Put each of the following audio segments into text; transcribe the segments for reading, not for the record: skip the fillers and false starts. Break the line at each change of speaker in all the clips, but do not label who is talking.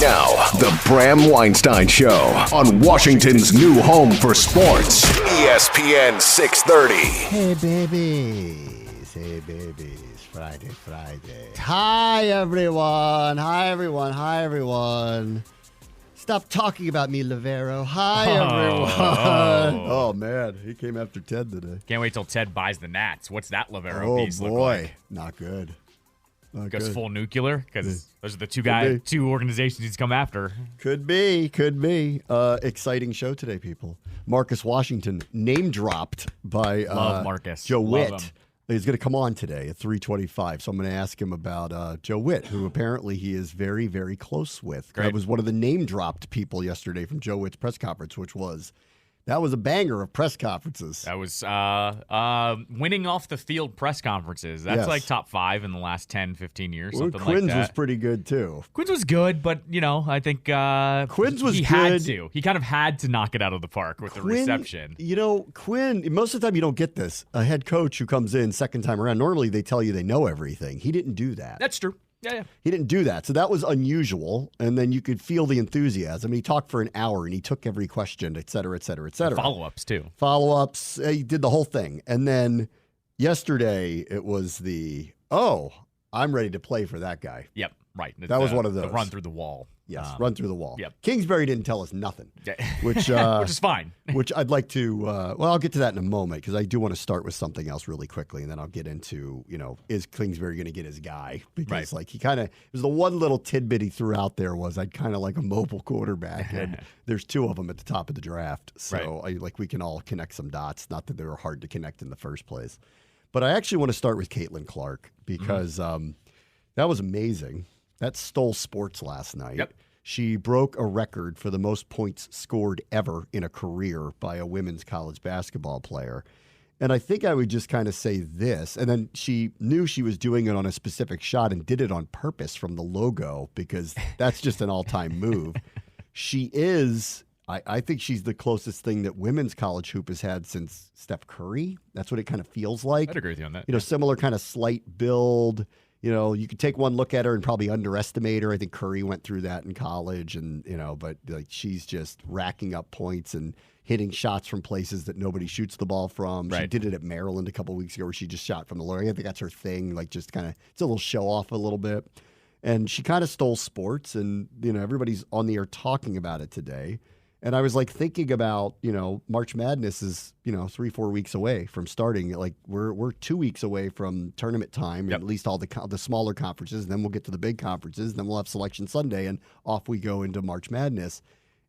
Now, the Bram Weinstein Show on Washington's new home for sports, ESPN 630.
Hey, babies. Hey, babies. Friday. Hi, everyone. Stop talking about me, Lavero. Hi, everyone. Oh, man. He came after Ted today.
Can't wait till Ted buys the Nats. What's that Lavero piece look like?
Not good.
Goes full nuclear? Because those are the two organizations he's come after.
Could be. Exciting show today, people. Marcus Washington, name dropped by
Love Marcus.
Joe
Love
Whitt.
him.
He's going to come on today at 3:25. So I'm going to ask him about Joe Whitt, who apparently he is very, very close with.
Great.
That was one of the name dropped people yesterday from Joe Whitt's press conference, that was a banger of press conferences.
That was winning off the field press conferences. That's like top 5 in the last 10, 15 years, something
Quinn's
like that.
was pretty good, too.
Quinn's was good, but, I think
Quinn's was
he
good.
had to. He kind of had to knock it out of the park with the reception.
Quinn, most of the time you don't get this. A head coach who comes in second time around, normally they tell you they know everything. He didn't do that.
That's true. Yeah.
He didn't do that. So that was unusual. And then you could feel the enthusiasm. He talked for an hour and he took every question, et cetera, et cetera, et cetera.
Follow-ups, too.
He did the whole thing. And then yesterday it was I'm ready to play for that guy.
Yep, right.
That was one of those.
The run through the wall.
Yes, run through the wall.
Yep.
Kingsbury didn't tell us nothing, which
is fine.
Which I'd like to, I'll get to that in a moment because I do want to start with something else really quickly, and then I'll get into, is Kingsbury going to get his guy? Because he kind of, it was the one little tidbit he threw out there was I'd kind of like a mobile quarterback, and there's 2 of them at the top of the draft, so we can all connect some dots. Not that they were hard to connect in the first place, but I actually want to start with Caitlin Clark because that was amazing. That stole sports last night.
Yep.
She broke a record for the most points scored ever in a career by a women's college basketball player. And I think I would just kind of say this. And then she knew she was doing it on a specific shot and did it on purpose from the logo because that's just an all-time move. She is, I think she's the closest thing that women's college hoop has had since Steph Curry. That's what it kind of feels like.
I'd agree with you on that.
Similar kind of slight build. You could take one look at her and probably underestimate her. I think Curry went through that in college, and but she's just racking up points and hitting shots from places that nobody shoots the ball from. Right. She did it at Maryland a couple weeks ago, where she just shot from the lower. I think that's her thing. Just kind of, it's a little show off a little bit, and she kind of stole sports, and everybody's on the air talking about it today. And I was thinking about, March Madness is, 3-4 weeks away from starting. We're 2 weeks away from tournament time, and at least all the smaller conferences. And then we'll get to the big conferences. And then we'll have Selection Sunday, and off we go into March Madness.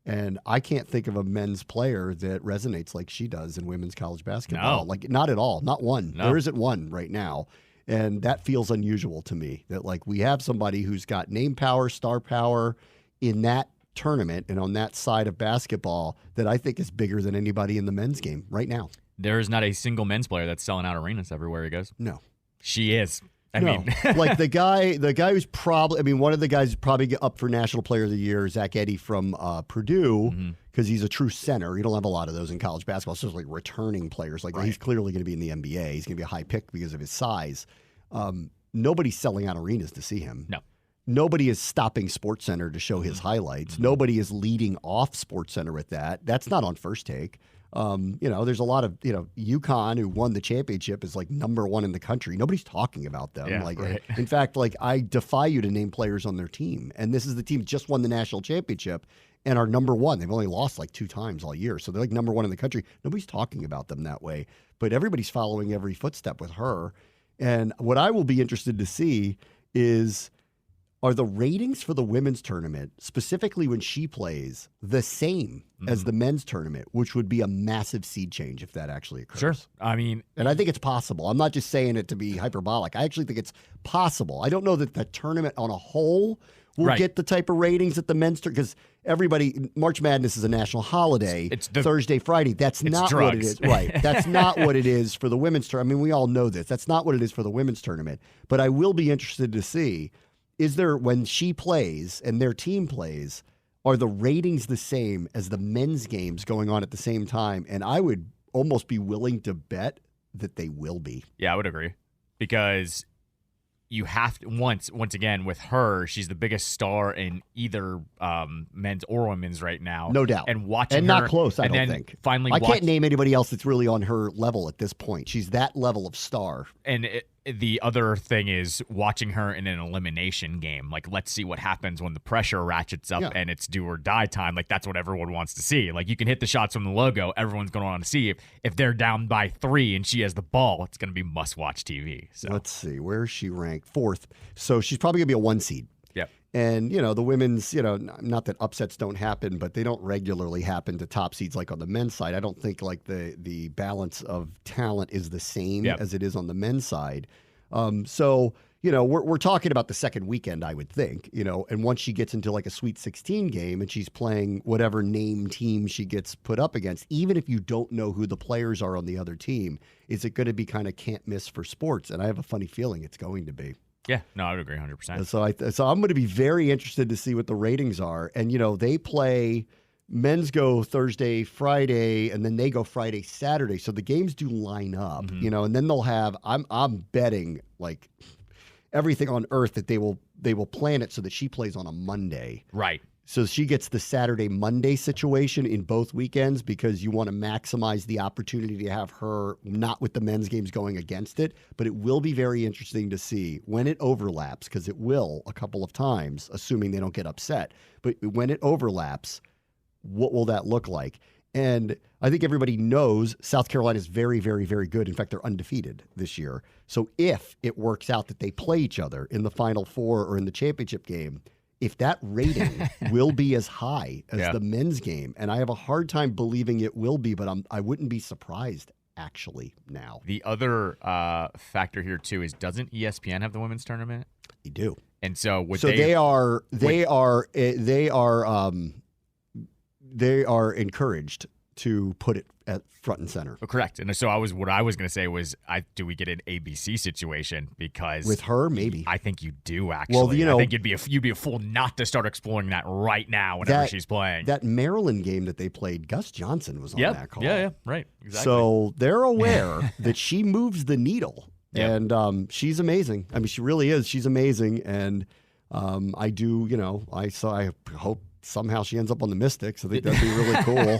And I can't think of a men's player that resonates like she does in women's college basketball.
No.
Not at all. Not one.
No.
There isn't one right now. And that feels unusual to me. That we have somebody who's got name power, star power in that tournament and on that side of basketball that I think is bigger than anybody in the men's game right now.
There is not a single men's player that's selling out arenas everywhere he goes.
No.
She is. I mean,
the guy who's probably, one of the guys who's probably up for National Player of the Year, Zach Edey from Purdue, because he's a true center. You don't have a lot of those in college basketball. It's just returning players. He's clearly going to be in the NBA. He's going to be a high pick because of his size. Nobody's selling out arenas to see him. No. Nobody is stopping SportsCenter to show his highlights. Nobody is leading off SportsCenter with that. That's not on First Take. There's a lot of, UConn, who won the championship, is number 1 in the country. Nobody's talking about them.
Yeah,
In fact, I defy you to name players on their team. And this is the team that just won the national championship and are number 1. They've only lost 2 times all year. So they're number 1 in the country. Nobody's talking about them that way. But everybody's following every footstep with her. And what I will be interested to see is, are the ratings for the women's tournament, specifically when she plays, the same as the men's tournament, which would be a massive seed change if that actually occurs?
Sure. And
I think it's possible. I'm not just saying it to be hyperbolic. I actually think it's possible. I don't know that the tournament on a whole will get the type of ratings that the men's tournament, because March Madness is a national holiday. It's Thursday, Friday. That's not
drugs.
What it is. Right. That's not what it is for the women's tournament. We all know this. That's not what it is for the women's tournament. But I will be interested to see, is there, when she plays and their team plays, are the ratings the same as the men's games going on at the same time? And I would almost be willing to bet that they will be.
Yeah, I would agree. Because you have to once again with her, she's the biggest star in either men's or women's right now,
no doubt.
And watching
and
her,
not close, I don't think.
Finally,
I can't name anybody else that's really on her level at this point. She's that level of star.
And the other thing is watching her in an elimination game. Like, let's see what happens when the pressure ratchets up and it's do or die time. Like, that's what everyone wants to see. Like, you can hit the shots from the logo. Everyone's going to want to see if they're down by 3 and she has the ball. It's going to be must-watch TV. So
let's see. Where is she ranked? 4th. So she's probably going to be a 1 seed.
Yep.
And, the women's, not that upsets don't happen, but they don't regularly happen to top seeds like on the men's side. I don't think like the balance of talent is the same as it is on the men's side. So, we're talking about the second weekend, I would think, and once she gets into like a Sweet 16 game and she's playing whatever name team she gets put up against, even if you don't know who the players are on the other team, is it going to be kind of can't miss for sports? And I have a funny feeling it's going to be.
Yeah, no, I would agree 100%.
So I'm going to be very interested to see what the ratings are. And, they play, men's go Thursday, Friday, and then they go Friday, Saturday. So the games do line up, and then they'll have, I'm betting like everything on earth that they will plan it so that she plays on a Monday.
Right.
So she gets the Saturday-Monday situation in both weekends because you want to maximize the opportunity to have her not with the men's games going against it. But it will be very interesting to see when it overlaps, because it will a couple of times, assuming they don't get upset. But when it overlaps, what will that look like? And I think everybody knows South Carolina is very, very, very good. In fact, they're undefeated this year. So if it works out that they play each other in the Final Four or in the championship game, if that rating will be as high as the men's game, and I have a hard time believing it will be, but I wouldn't be surprised actually now.
The other factor here too is, doesn't ESPN have the women's tournament?
They do,
and so
they are encouraged to put it at front and center.
Oh, correct. And so what I was going to say was, do we get an ABC situation? Because
with her, maybe.
I think you do, actually.
Well,
I think you'd be a fool not to start exploring that right now whenever she's playing.
That Maryland game that they played, Gus Johnson was on that call.
Yeah, right. Exactly.
So they're aware that she moves the needle. Yep. And she's amazing. I mean, she really is. She's amazing. And I hope somehow she ends up on the Mystics. I think that'd be really cool,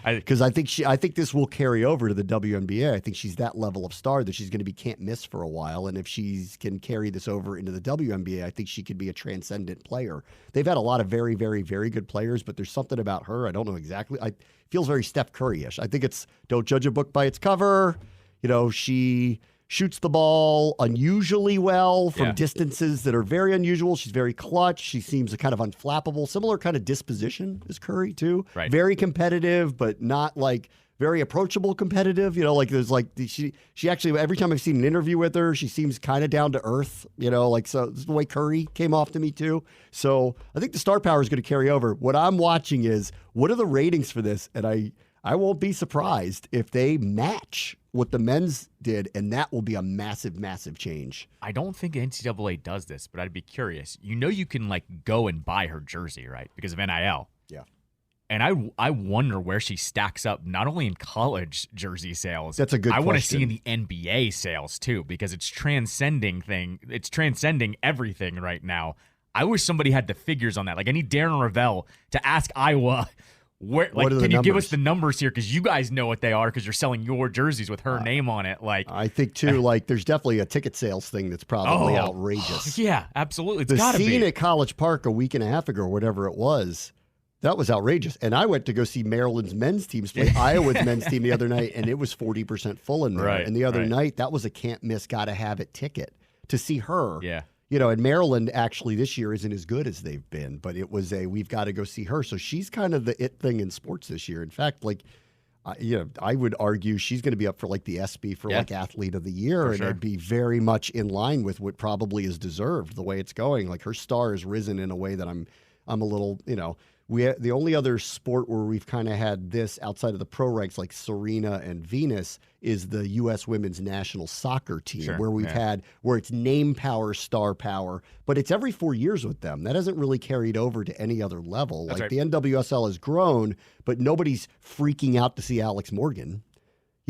because I think this will carry over to the WNBA. I think she's that level of star that she's going to be can't miss for a while, and if she can carry this over into the WNBA, I think she could be a transcendent player. They've had a lot of very, very, very good players, but there's something about her, I don't know exactly. It feels very Steph Curry-ish. I think it's don't judge a book by its cover. She shoots the ball unusually well from distances that are very unusual. She's very clutch. She seems kind of unflappable. Similar kind of disposition as Curry, too. Right. Very competitive, but not like very approachable competitive. She actually, every time I've seen an interview with her, she seems kind of down to earth. So this is the way Curry came off to me, too. So I think the star power is going to carry over. What I'm watching is, what are the ratings for this? And I won't be surprised if they match what the men's did, and that will be a massive, massive change.
I don't think NCAA does this, but I'd be curious. You can go and buy her jersey, right? Because of NIL.
Yeah.
And I wonder where she stacks up, not only in college jersey sales.
That's a good question.
I want to see in the NBA sales too, because it's transcending everything right now. I wish somebody had the figures on that. Like, I need Darren Ravel to ask Iowa, can you give us the numbers here? Because you guys know what they are, because you're selling your jerseys with her name on it.
I think too. There's definitely a ticket sales thing that's probably outrageous.
Yeah, absolutely.
The scene at College Park a week and a half ago, or whatever it was, that was outrageous. And I went to go see Maryland's men's teams play Iowa's men's team the other night, and it was 40% full in there. Right, and the other night, that was a can't miss, gotta have it ticket to see her.
Yeah.
And Maryland actually this year isn't as good as they've been, but it was we've got to go see her. So she's kind of the it thing in sports this year. In fact, I would argue she's going to be up for the ESPY for athlete of the year, and it'd be very much in line with what probably is deserved the way it's going. Her star has risen in a way that I'm a little, the only other sport where we've kind of had this outside of the pro ranks like Serena and Venus is the U.S. women's national soccer team, where we've had where it's name power, star power, but it's every 4 years with them. That hasn't really carried over to any other level. The NWSL has grown, but nobody's freaking out to see Alex Morgan.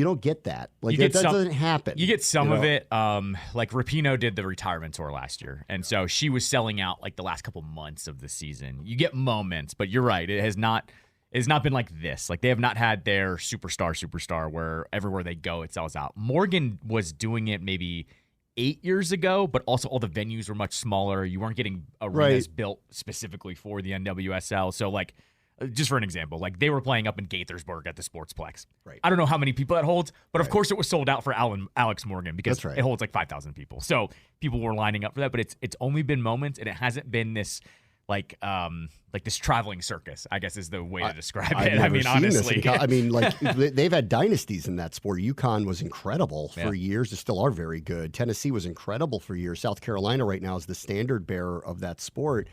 You don't get that. Like
that
doesn't happen.
You get some of it. Like Rapinoe did the retirement tour last year, and so she was selling out like the last couple months of the season. You get moments, but you're right. It has not been like this. Like they have not had their superstar where everywhere they go it sells out. Morgan was doing it maybe 8 years ago, but also all the venues were much smaller. You weren't getting arenas built specifically for the NWSL. So like. Just for an example, like they were playing up in Gaithersburg at the Sportsplex.
Right.
I don't know how many people that holds, but of course it was sold out for Alex Morgan because
it
holds like 5,000 people. So people were lining up for that, but it's only been moments, and it hasn't been this like this traveling circus, I guess is the way to describe it. I mean, honestly.
I mean, like they've had dynasties in that sport. UConn was incredible for years. They still are very good. Tennessee was incredible for years. South Carolina right now is the standard bearer of that sport.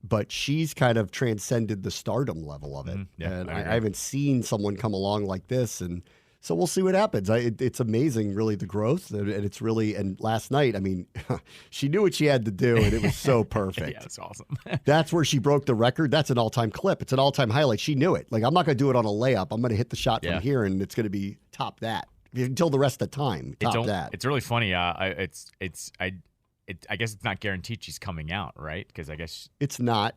But she's kind of transcended the stardom level of it. And I haven't seen someone come along like this. And so we'll see what happens. It's amazing, really, the growth. And it's really, and last night, I mean, she knew what she had to do, and it was so perfect.
Yeah, that's awesome.
That's where she broke the record. That's an all-time clip. It's an all-time highlight. She knew it. Like, I'm not going to do it on a layup. I'm going to hit the shot from here, and it's going to be top that. Until the rest of the time, top that.
It's really funny. I guess it's not guaranteed she's coming out, right? Because I guess
it's not.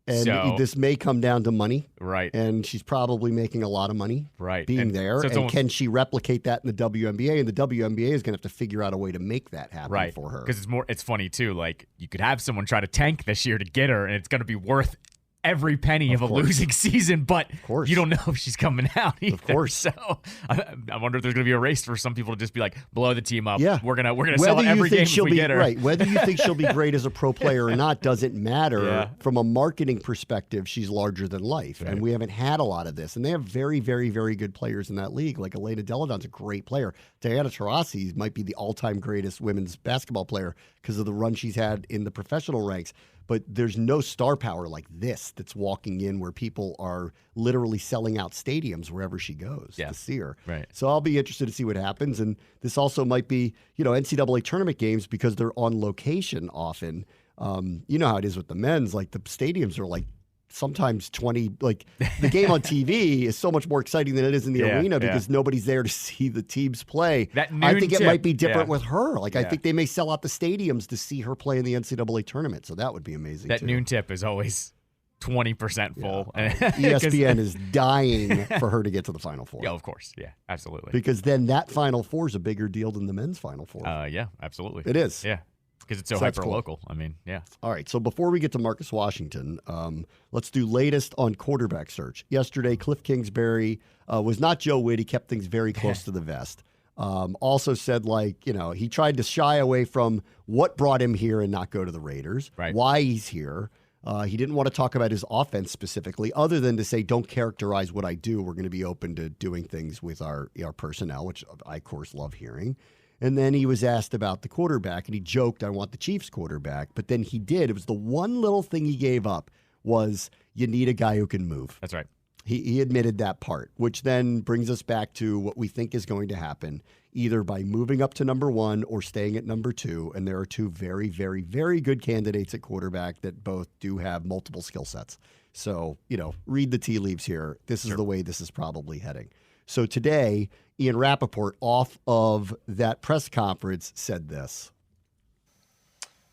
And this may come down to money.
Right.
And she's probably making a lot of money being there.
So
can she replicate that in the WNBA? And the WNBA is going to have to figure out a way to make that happen for her.
Because it's funny, too. Like, you could have someone try to tank this year to get her, and it's going to be worth every penny of a losing season, but you don't know if she's coming out either.
Of course.
So I wonder if there's going to be a race for some people to just be like, blow the team up.
Yeah.
We're gonna sell out every game if we get her.
Right. Whether you think she'll be great as a pro player or not doesn't matter.
Yeah.
From a marketing perspective, she's larger than life.
Right.
And we haven't had a lot of this. And they have very, very, very good players in that league. Like Elena Deladon's a great player. Diana Taurasi might be the all-time greatest women's basketball player because of the run she's had in the professional ranks. But there's no star power like this that's walking in where people are literally selling out stadiums wherever she goes to see her.
Right.
So I'll be interested to see what happens. And this also might be, NCAA tournament games because they're on location often. You know how it is with the men's. Like the stadiums are like sometimes 20, like the game on TV is so much more exciting than it is in the arena because nobody's there to see the teams play. I think it might be different with her. Like I think they may sell out the stadiums to see her play in the NCAA tournament. So that would be amazing.
That noon tip is always 20% full.
ESPN is dying for her to get to the Final Four.
Yeah, of course. Yeah, absolutely.
Because then that Final Four is a bigger deal than the men's Final Four.
Yeah, absolutely.
It is.
Yeah. Because it's so hyper-local. Cool. I mean, yeah.
All right, so before we get to Marcus Washington, let's do latest on quarterback search. Yesterday, Cliff Kingsbury was not Joe Whitt. He kept things very close to the vest. Also said, he tried to shy away from what brought him here and not go to the Raiders, why he's here. He didn't want to talk about his offense specifically, other than to say, don't characterize what I do. We're going to be open to doing things with our personnel, which I, of course, love hearing. And then he was asked about the quarterback, and he joked, I want the Chiefs quarterback. But then he did. It was the one little thing he gave up was you need a guy who can move.
That's right.
He admitted that part, which then brings us back to what we think is going to happen, either by moving up to number one or staying at number two. And there are two very, very, very good candidates at quarterback that both do have multiple skill sets. So, read the tea leaves here. This is the way this is probably heading. So today, Ian Rappaport, off of that press conference, said this.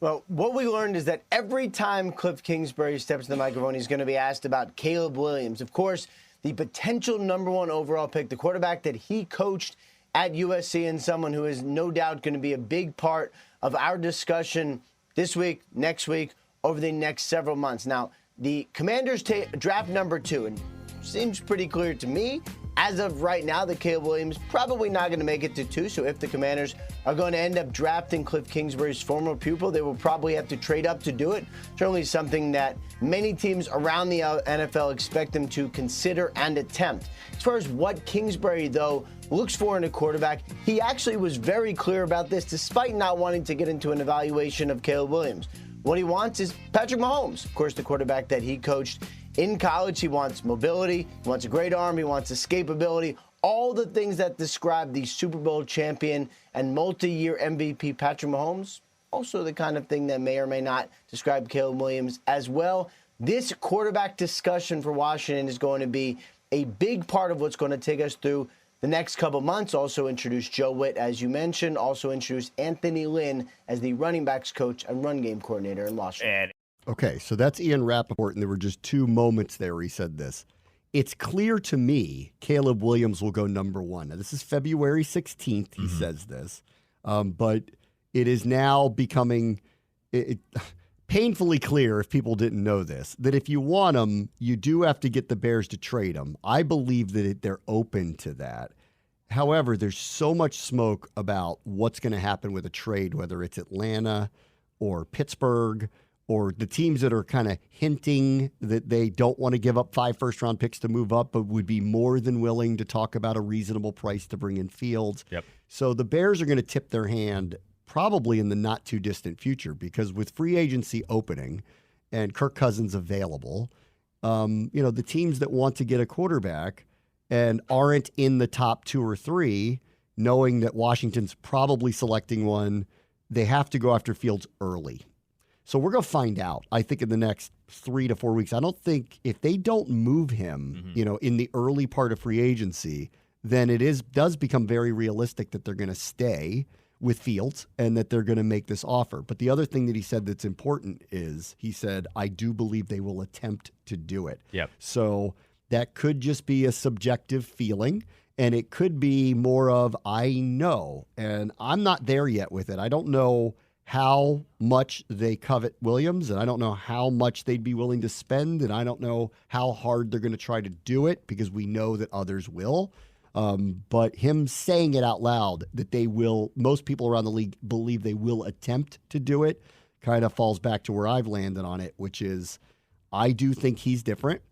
Well, what we learned is that every time Cliff Kingsbury steps to the microphone, he's going to be asked about Caleb Williams. Of course, the potential number one overall pick, the quarterback that he coached at USC, and someone who is no doubt going to be a big part of our discussion this week, next week, over the next several months. Now, the Commanders draft number two, and seems pretty clear to me, as of right now, that Caleb Williams probably not going to make it to two. So if the Commanders are going to end up drafting Cliff Kingsbury's former pupil, they will probably have to trade up to do it. Certainly something that many teams around the NFL expect them to consider and attempt. As far as what Kingsbury, though, looks for in a quarterback, he actually was very clear about this, despite not wanting to get into an evaluation of Caleb Williams. What he wants is Patrick Mahomes, of course, the quarterback that he coached in college. He wants mobility, he wants a great arm, he wants escapability, all the things that describe the Super Bowl champion and multi-year MVP Patrick Mahomes, also the kind of thing that may or may not describe Caleb Williams as well. This quarterback discussion for Washington is going to be a big part of what's going to take us through The next couple months also introduced Joe Whitt, as you mentioned, also introduced Anthony Lynn as the running backs coach and run game coordinator in Washington.
Okay, so that's Ian Rappaport, and there were just 2 moments there where he said this. It's clear to me Caleb Williams will go number 1. Now, this is February 16th, he says this, but it is now becoming painfully clear, if people didn't know this, that if you want him, you do have to get the Bears to trade him. I believe that they're open to that. However, there's so much smoke about what's going to happen with a trade, whether it's Atlanta or Pittsburgh or the teams that are kind of hinting that they don't want to give up 5 first-round picks to move up, but would be more than willing to talk about a reasonable price to bring in Fields.
Yep.
So the Bears are going to tip their hand probably in the not-too-distant future, because with free agency opening and Kirk Cousins available, the teams that want to get a quarterback and aren't in the top 2 or 3, knowing that Washington's probably selecting one, they have to go after Fields early. So we're going to find out, I think, in the next 3 to 4 weeks. I don't think if they don't move him, in the early part of free agency, then does become very realistic that they're going to stay with Fields and that they're going to make this offer. But the other thing that he said that's important is he said, I do believe they will attempt to do it.
Yep.
So that could just be a subjective feeling, and it could be more of, I know, and I'm not there yet with it. I don't know how much they covet Williams, and I don't know how much they'd be willing to spend, and I don't know how hard they're going to try to do it, because we know that others will. But him saying it out loud that they will, most people around the league believe they will attempt to do it, kind of falls back to where I've landed on it, which is I do think he's different.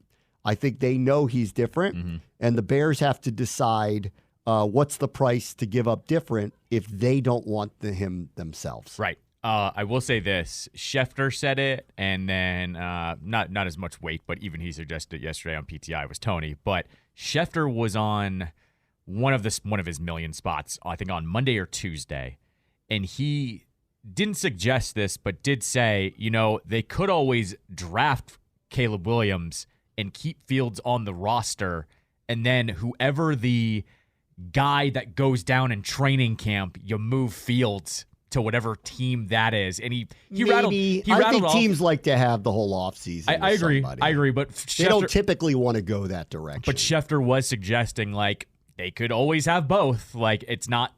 I think they know he's different, and the Bears have to decide what's the price to give up different if they don't want him themselves.
Right. I will say this. Schefter said it, and then not as much weight, but even he suggested it yesterday on PTI was Tony. But Schefter was on one of his million spots, I think on Monday or Tuesday, and he didn't suggest this, but did say, they could always draft Caleb Williams and keep Fields on the roster, and then whoever the guy that goes down in training camp, you move Fields to whatever team that is. And he rattled
I think
off.
Teams like to have the whole offseason.
I agree. I agree, but
they don't typically want to go that direction.
But Schefter was suggesting they could always have both. It's not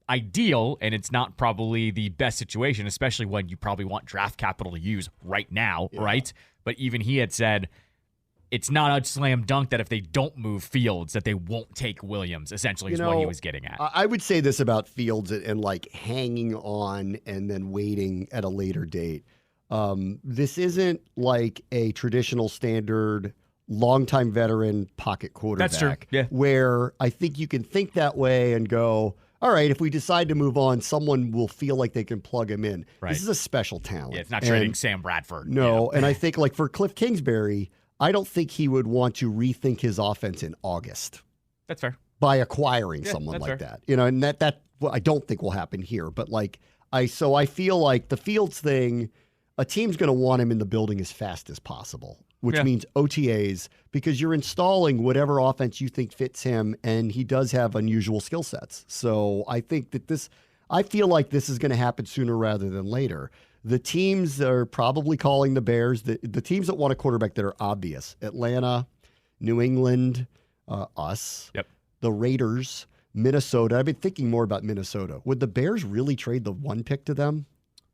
ideal, and it's not probably the best situation, especially when you probably want draft capital to use right now, right? But even he had said it's not a slam dunk that if they don't move Fields that they won't take Williams, essentially, is what he was getting at.
I would say this about Fields and hanging on and then waiting at a later date. This isn't like a traditional standard longtime veteran pocket quarterback.
That's true. Yeah.
Where I think you can think that way and go, all right, if we decide to move on, someone will feel like they can plug him in.
Right.
This is a special talent.
Yeah, it's not trading Sam Bradford.
No, and I think for Cliff Kingsbury, I don't think he would want to rethink his offense in August.
That's fair.
By acquiring someone like
fair.
that. And that I don't think will happen here. But I feel like the Fields thing, a team's going to want him in the building as fast as possible, which means OTAs, because you're installing whatever offense you think fits him, and he does have unusual skill sets. So I think that I feel like this is going to happen sooner rather than later. The teams are probably calling the Bears, the teams that want a quarterback that are obvious: Atlanta, New England, us, the Raiders, Minnesota. I've been thinking more about Minnesota. Would the Bears really trade the 1 pick to them?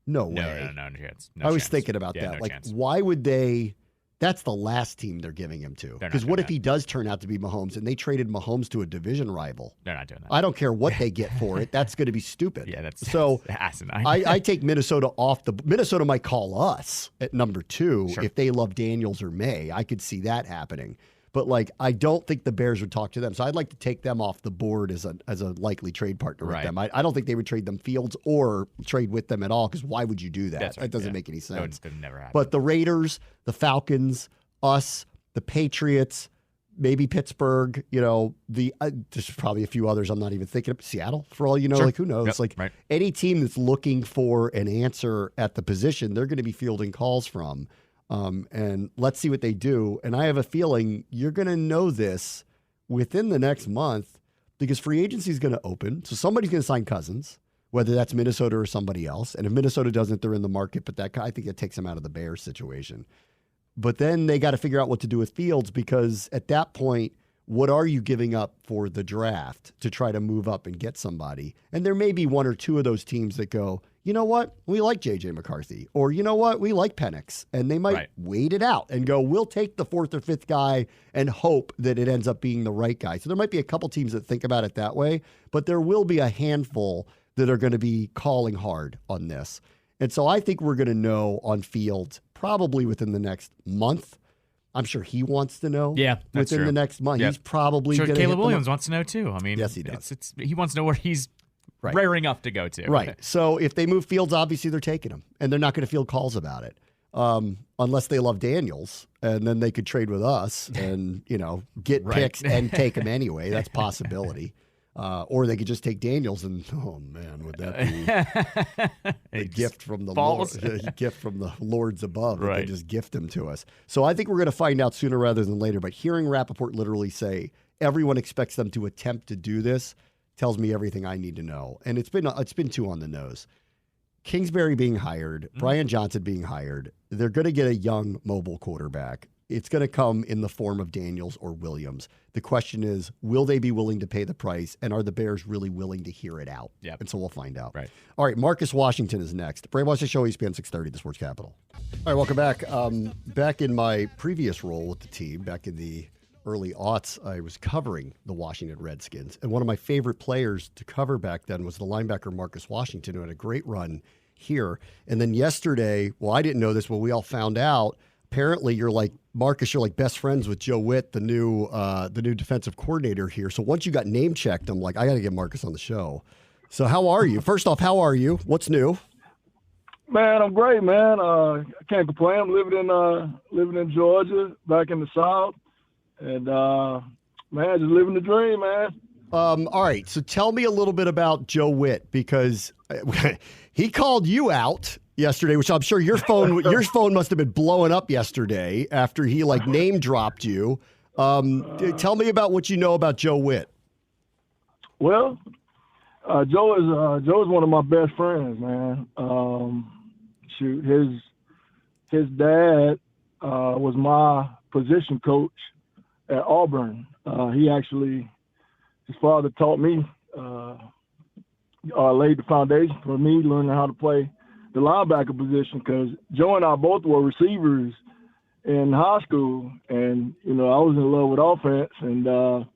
No way.
No chance.
I was thinking about that.
Chance.
Why would they? That's the last team they're giving him to. Because what if he does turn out to be Mahomes and they traded Mahomes to a division rival?
They're not doing that.
I don't care what they get for it. That's going to be stupid.
Yeah, that's
so
asinine.
I take Minnesota off Minnesota might call us at number 2 if they love Daniels or May. I could see that happening. But I don't think the Bears would talk to them. So I'd like to take them off the board as a likely trade partner with them. I don't think they would trade them Fields or trade with them at all, because why would you do that? That doesn't make any sense.
That would never happen.
But the Raiders, the Falcons, us, the Patriots, maybe Pittsburgh, there's probably a few others I'm not even thinking of. Seattle, for all you know, who knows? Any team that's looking for an answer at the position, they're going to be fielding calls from. And let's see what they do. And I have a feeling you're going to know this within the next month. because free agency is going to open. So somebody's going to sign Cousins, whether that's Minnesota or somebody else. And if Minnesota doesn't, they're in the market. But I think it takes them out of the Bears situation. But then they got to figure out what to do with Fields, because at that point, what are you giving up for the draft to try to move up and get somebody? And there may be one or two of those teams that go, you know what, we like J.J. McCarthy, or you know what, we like Penix. And they might wait it out and go, we'll take the fourth or fifth guy and hope that it ends up being the right guy. So there might be a couple teams that think about it that way, but there will be a handful that are going to be calling hard on this. And so I think we're going to know on Fields probably within the next month. I'm sure he wants to know.
Yeah, that's
within
true.
the next month. Yep. He's probably
sure
going to.
Caleb Williams wants to know too. I mean,
yes, he does.
He wants to know where he's raring up to go to.
Right. So if they move Fields, obviously they're taking him, and they're not going to field calls about it, unless they love Daniels, and then they could trade with us and get picks and take him anyway. That's a possibility. Or they could just take Daniels, and oh man, would that be a gift from the Lord, a gift from the Lords above? Right. They just gift him to us. So I think we're going to find out sooner rather than later. But hearing Rappaport literally say everyone expects them to attempt to do this tells me everything I need to know. And it's been too on the nose. Kingsbury being hired, Brian Johnson being hired. They're going to get a young mobile quarterback. It's going to come in the form of Daniels or Williams. The question is, will they be willing to pay the price, and are the Bears really willing to hear it out?
Yep.
And so we'll find out.
Right. All
right, Marcus Washington is next. Bram Washington Show, ESPN 630, the Sports Capital. All right, welcome back. Back in my previous role with the team, back in the early aughts, I was covering the Washington Redskins. And one of my favorite players to cover back then was the linebacker Marcus Washington, who had a great run here. And then yesterday, well, I didn't know this, but we all found out, apparently you're like best friends with Joe Whitt, the new defensive coordinator here. So once you got name checked, I'm like, I got to get Marcus on the show. So how are you? First off, how are you? What's new?
Man, I'm great, man. I can't complain. I'm living in Georgia, back in the South, and man, just living the dream, man.
All right. So tell me a little bit about Joe Whitt, because he called you out yesterday, which I'm sure your phone must have been blowing up yesterday after he name dropped you. Tell me about what you know about Joe Whitt.
Well, Joe is one of my best friends, man. His dad was my position coach at Auburn. His father taught me, laid the foundation for me learning how to play the linebacker position, because Joe and I both were receivers in high school, and I was in love with offense, and I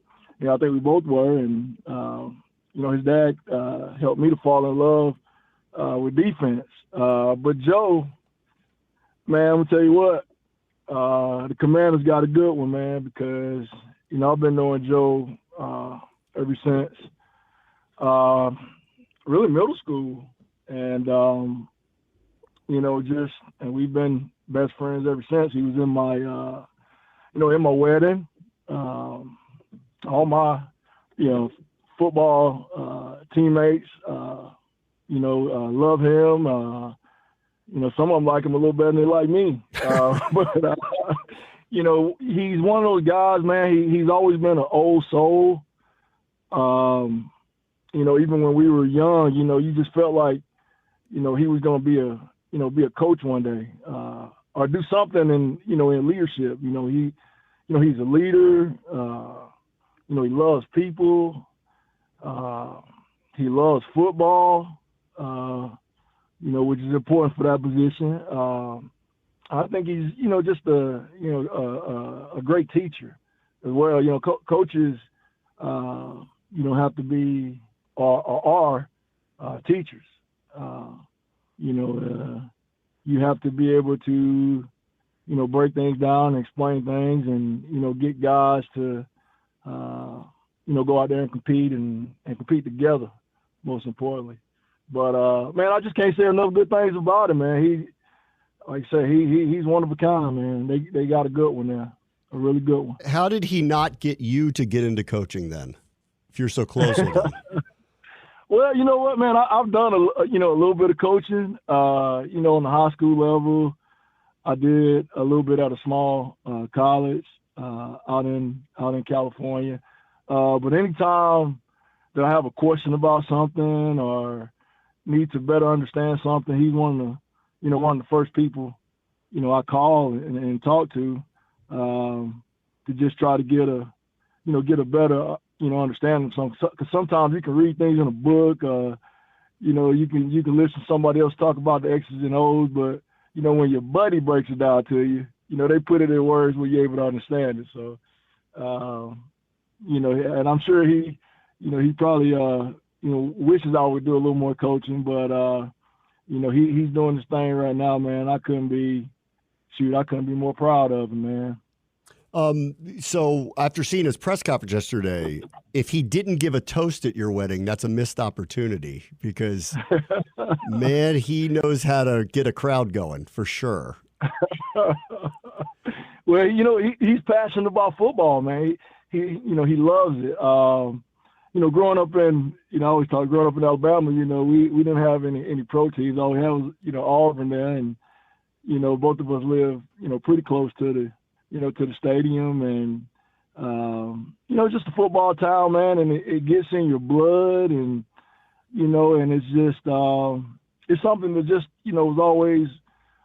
think we both were, and his dad helped me to fall in love with defense. But Joe, man, I'm gonna tell you what, the Commanders got a good one, man, because I've been knowing Joe ever since really middle school, and and we've been best friends ever since. He was in my in my wedding. All my football teammates love him. Some of them like him a little better than they like me. But he's one of those guys, man. He's always been an old soul. Even when we were young, you just felt like, he was going to be a coach one day, or do something in leadership. He's a leader. He loves people. He loves football, which is important for that position. I think he's, just a great teacher as well. Coaches, have to be or are teachers. You have to be able to, break things down and explain things, and get guys to, go out there and compete and compete together, most importantly. But man, I just can't say enough good things about him, man. He, like I say, he's one of a kind, man. They got a good one there, a really good one.
How did he not get you to get into coaching then, if you're so close with him?
Well, you know what, man? I've done a little bit of coaching. On the high school level, I did a little bit at a small college out in California. But anytime that I have a question about something or need to better understand something, he's one of the first people, I call and talk to just try to get a better, understanding of something. Because sometimes you can read things in a book, you can listen to somebody else talk about the X's and O's, but, when your buddy breaks it down to you, they put it in words where you're able to understand it. So, and I'm sure he probably, wishes I would do a little more coaching, but, he's doing his thing right now, man. I couldn't be more proud of him, man.
So after seeing his press conference yesterday, if he didn't give a toast at your wedding, that's a missed opportunity because, man, he knows how to get a crowd going for sure.
Well, he's passionate about football, man. He loves it. Growing up in, I always talk, growing up in Alabama, we didn't have any pro teams. All we had was, Auburn there, and, both of us live, pretty close to the stadium, and, just a football town, man, and it gets in your blood, and, and it's just, it's something that just, was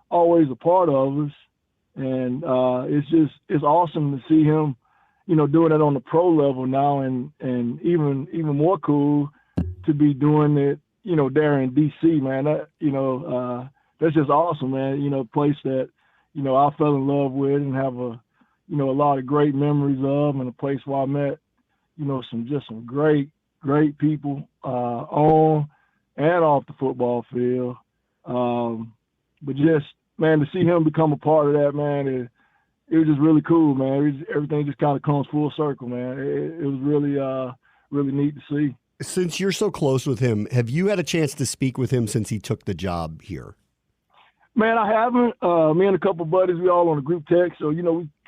always a part of us. And it's awesome to see him, doing it on the pro level now, and even more cool to be doing it, there in DC, man. That, that's just awesome, man. A place that, I fell in love with and have a lot of great memories of, and a place where I met, some great people on and off the football field. But just, man, to see him become a part of that, man, it was just really cool, man. Everything just kind of comes full circle, man. It was really neat to see.
Since you're so close with him, have you had a chance to speak with him since he took the job here?
Man, I haven't. Me and a couple of buddies, we all on a group text. So, we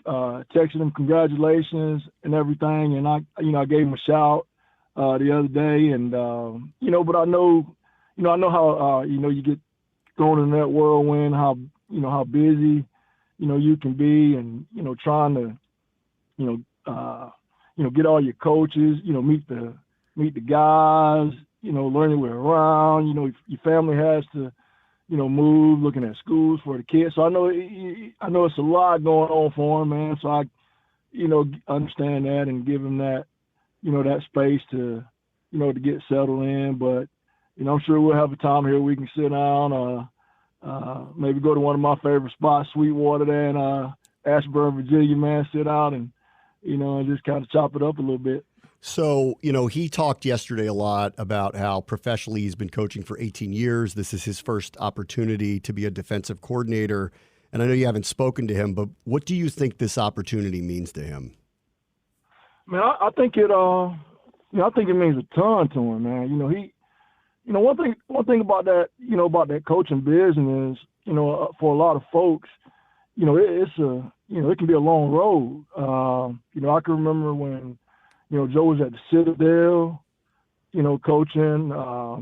texted him congratulations and everything. And I gave him a shout the other day. And, but I know how, you get thrown in that whirlwind, how busy, you can be, and, trying to, get all your coaches, meet the guys, learning where around, your family has to, move, looking at schools for the kids. So I know it's a lot going on for him, man. So I, understand that and give him that, that space to, to get settled in. But, I'm sure we'll have a time here we can sit down, maybe go to one of my favorite spots, Sweetwater there in Ashburn, Virginia, man, sit out and, and just kind of chop it up a little bit.
So, he talked yesterday a lot about how professionally he's been coaching for 18 years. This is his first opportunity to be a defensive coordinator. And I know you haven't spoken to him, but what do you think this opportunity means to him?
Man, I think it means a ton to him, man. One thing about that, about that coaching business, for a lot of folks, it's it can be a long road. I can remember when, Joe was at the Citadel, coaching. I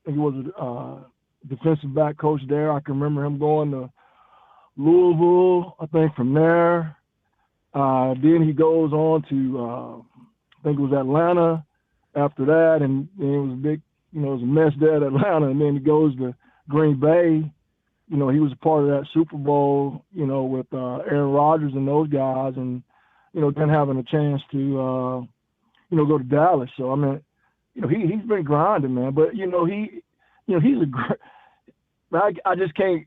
think he was a defensive back coach there. I can remember him going to Louisville, I think, from there. Then he goes on to, I think it was Atlanta after that, and it was a big, it was a mess there at Atlanta, and then he goes to Green Bay. He was a part of that Super Bowl, with Aaron Rodgers and those guys, and, then having a chance to, go to Dallas. So, I mean, he's been grinding, man. But, he's a great – I just can't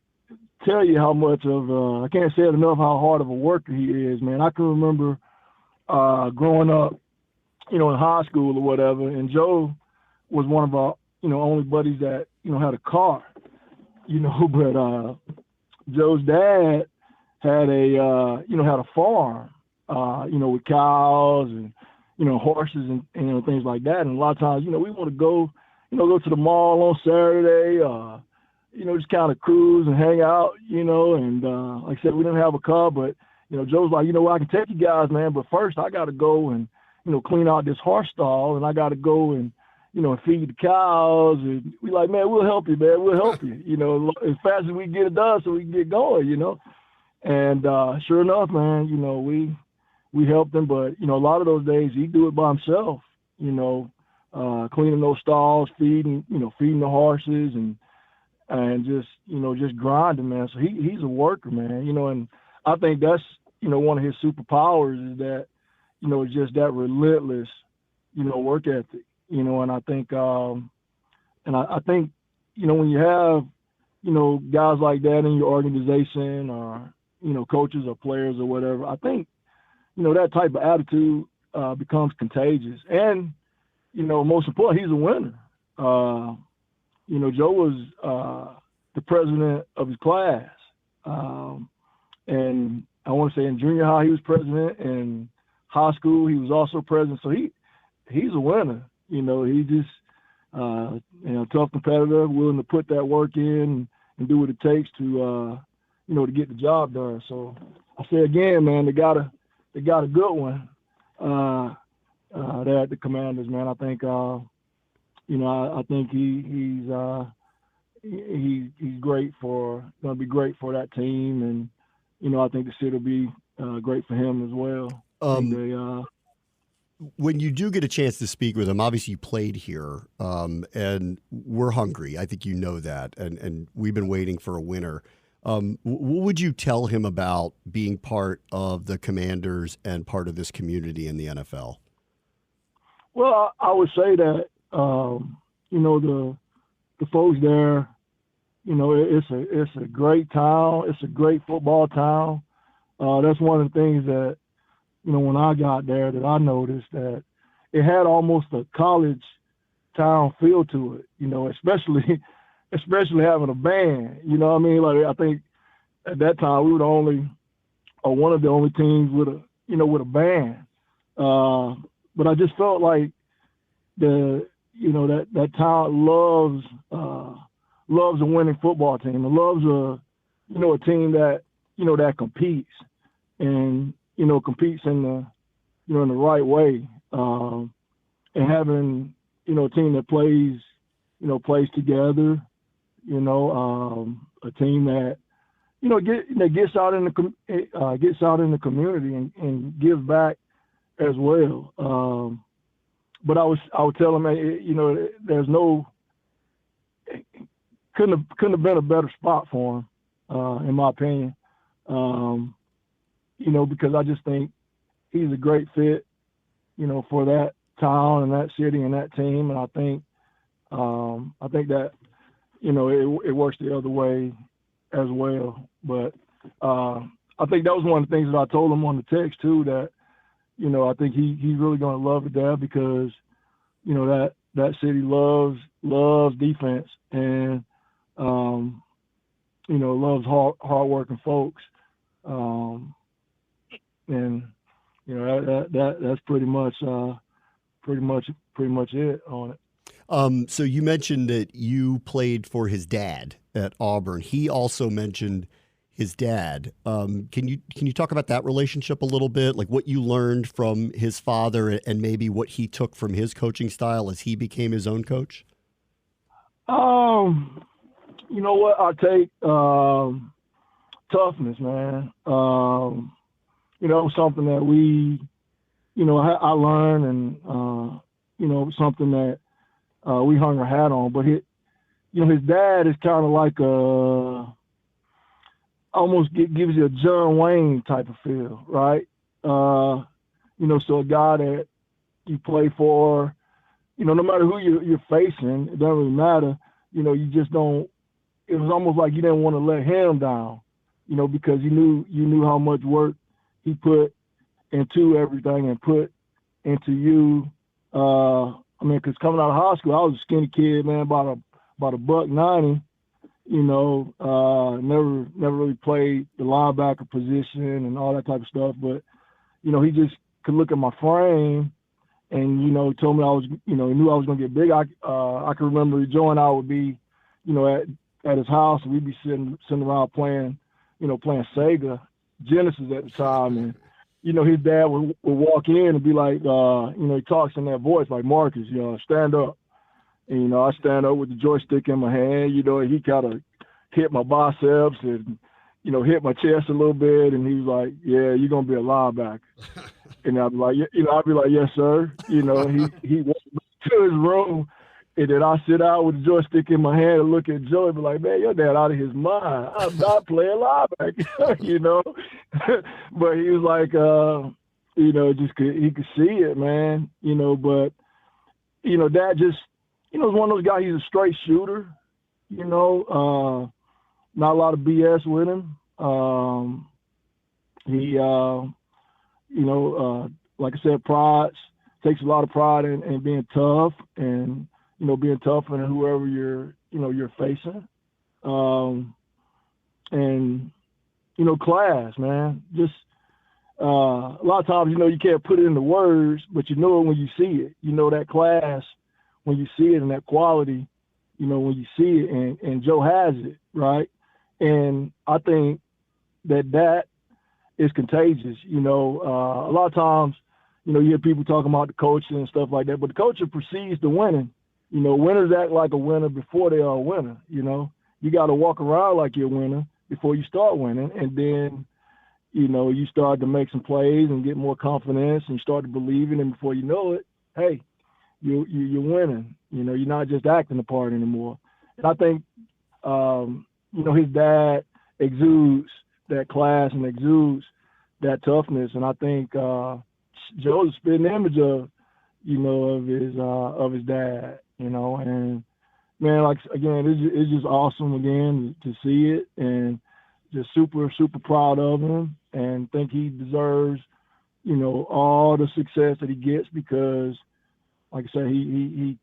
tell you how much of I can't say it enough how hard of a worker he is, man. I can remember growing up, in high school or whatever, and Joe was one of our, only buddies that, had a car, but Joe's dad had a farm, with cows and, horses and things like that. And a lot of times, we want to go to the mall on Saturday, just kind of cruise and hang out, and like I said, we didn't have a car, but, Joe's like, I can take you guys, man, but first I got to go and, clean out this horse stall, and I got to go and, feed the cows. And we like, man, we'll help you, man. We'll help you, as fast as we get it done so we can get going, And sure enough, man, we helped him. But, a lot of those days he'd do it by himself, cleaning those stalls, feeding the horses and just, just grinding, man. So he's a worker, man, and I think that's, one of his superpowers is that, it's just that relentless, work ethic, and I think, when you have, guys like that in your organization or, coaches or players or whatever, I think, that type of attitude becomes contagious. And, most importantly, he's a winner. Joe was the president of his class. And I want to say in junior high, he was president. In high school, he was also president. So he's a winner. He just, tough competitor, willing to put that work in and do what it takes to, to get the job done. So I say again, man, they got a good one there at the Commanders, man. I think, I think he's great going to be great for that team. And, I think the city will be great for him as well.
When you do get a chance to speak with him, obviously you played here, and we're hungry. I think you know that, and we've been waiting for a winner. What would you tell him about being part of the Commanders and part of this community in the NFL?
Well, I would say that, the folks there, it's a great town. It's a great football town. That's one of the things that, when I got there that I noticed that it had almost a college town feel to it, especially having a band, what I mean? Like, I think at that time we were one of the only teams with a band. But I just felt like that town loves a winning football team. It loves a team that, that competes and, competes in the, in the right way. And having, a team that plays together, a team that, gets out in the community and gives back as well. But I would tell them, there's couldn't have been a better spot for him, in my opinion. Because I just think he's a great fit, for that town and that city and that team. And I think that, it works the other way as well. But I think that was one of the things that I told him on the text too, that, I think he's really going to love it there because, that city loves defense and, loves hardworking folks. And, that's pretty much it on it.
So you mentioned that you played for his dad at Auburn. He also mentioned his dad. Can you talk about that relationship a little bit, like what you learned from his father and maybe what he took from his coaching style as he became his own coach? You know what? I take toughness, man. Something that we, I learned and, something that we hung our hat on. But his dad is kind of like almost gives you a John Wayne type of feel, right? So a guy that you play for, no matter who you're facing, it doesn't really matter. You just don't. It was almost like you didn't want to let him down, because you knew how much work he put into everything and put into you. Because coming out of high school, I was a skinny kid, man, about $190. Never really played the linebacker position and all that type of stuff. But, he just could look at my frame and, told me he knew I was going to get big. I can remember Joe and I would be, at his house, and we'd be sitting around playing Sega Genesis at the time. And, his dad would walk in and be like, he talks in that voice like, Marcus, stand up. And, I stand up with the joystick in my hand, he kind of hit my biceps and, hit my chest a little bit. And he was like, yeah, you're going to be a linebacker. And I'd be like, yes, sir. He walked
his room, and then I sit out with the joystick in my hand and look at Joe and be like, man, your dad out of his mind. I'm not playing linebacker, you know. But he was like, you know, he could see it, man, you know. But, you know, Dad just, you know, is one of those guys. He's a straight shooter, you know. Not a lot of BS with him. He, you know, like I said, takes a lot of pride in being tough and, you know, being tougher than whoever you're facing. And, you know, class, man. Just a lot of times, you know, you can't put it into words, but you know it when you see it. You know that class when you see it and that quality, you know, when you see it. And Joe has it, right? And I think that is contagious. You know, a lot of times, you know, you hear people talking about the coaching and stuff like that, but the coaching precedes the winning. You know, winners act like a winner before they are a winner. You know, you got to walk around like you're a winner before you start winning. And then, you know, you start to make some plays and get more confidence and you start to believe in it. And before you know it, hey, you're winning. You know, you're not just acting the part anymore. And I think, you know, his dad exudes that class and exudes that toughness. And I think Joe's a spitting image of, you know, of his dad, you know. And, man, like, again, it's just awesome, again, to see it. And just super, super proud of him and think he deserves, you know, all the success that he gets because, like I said,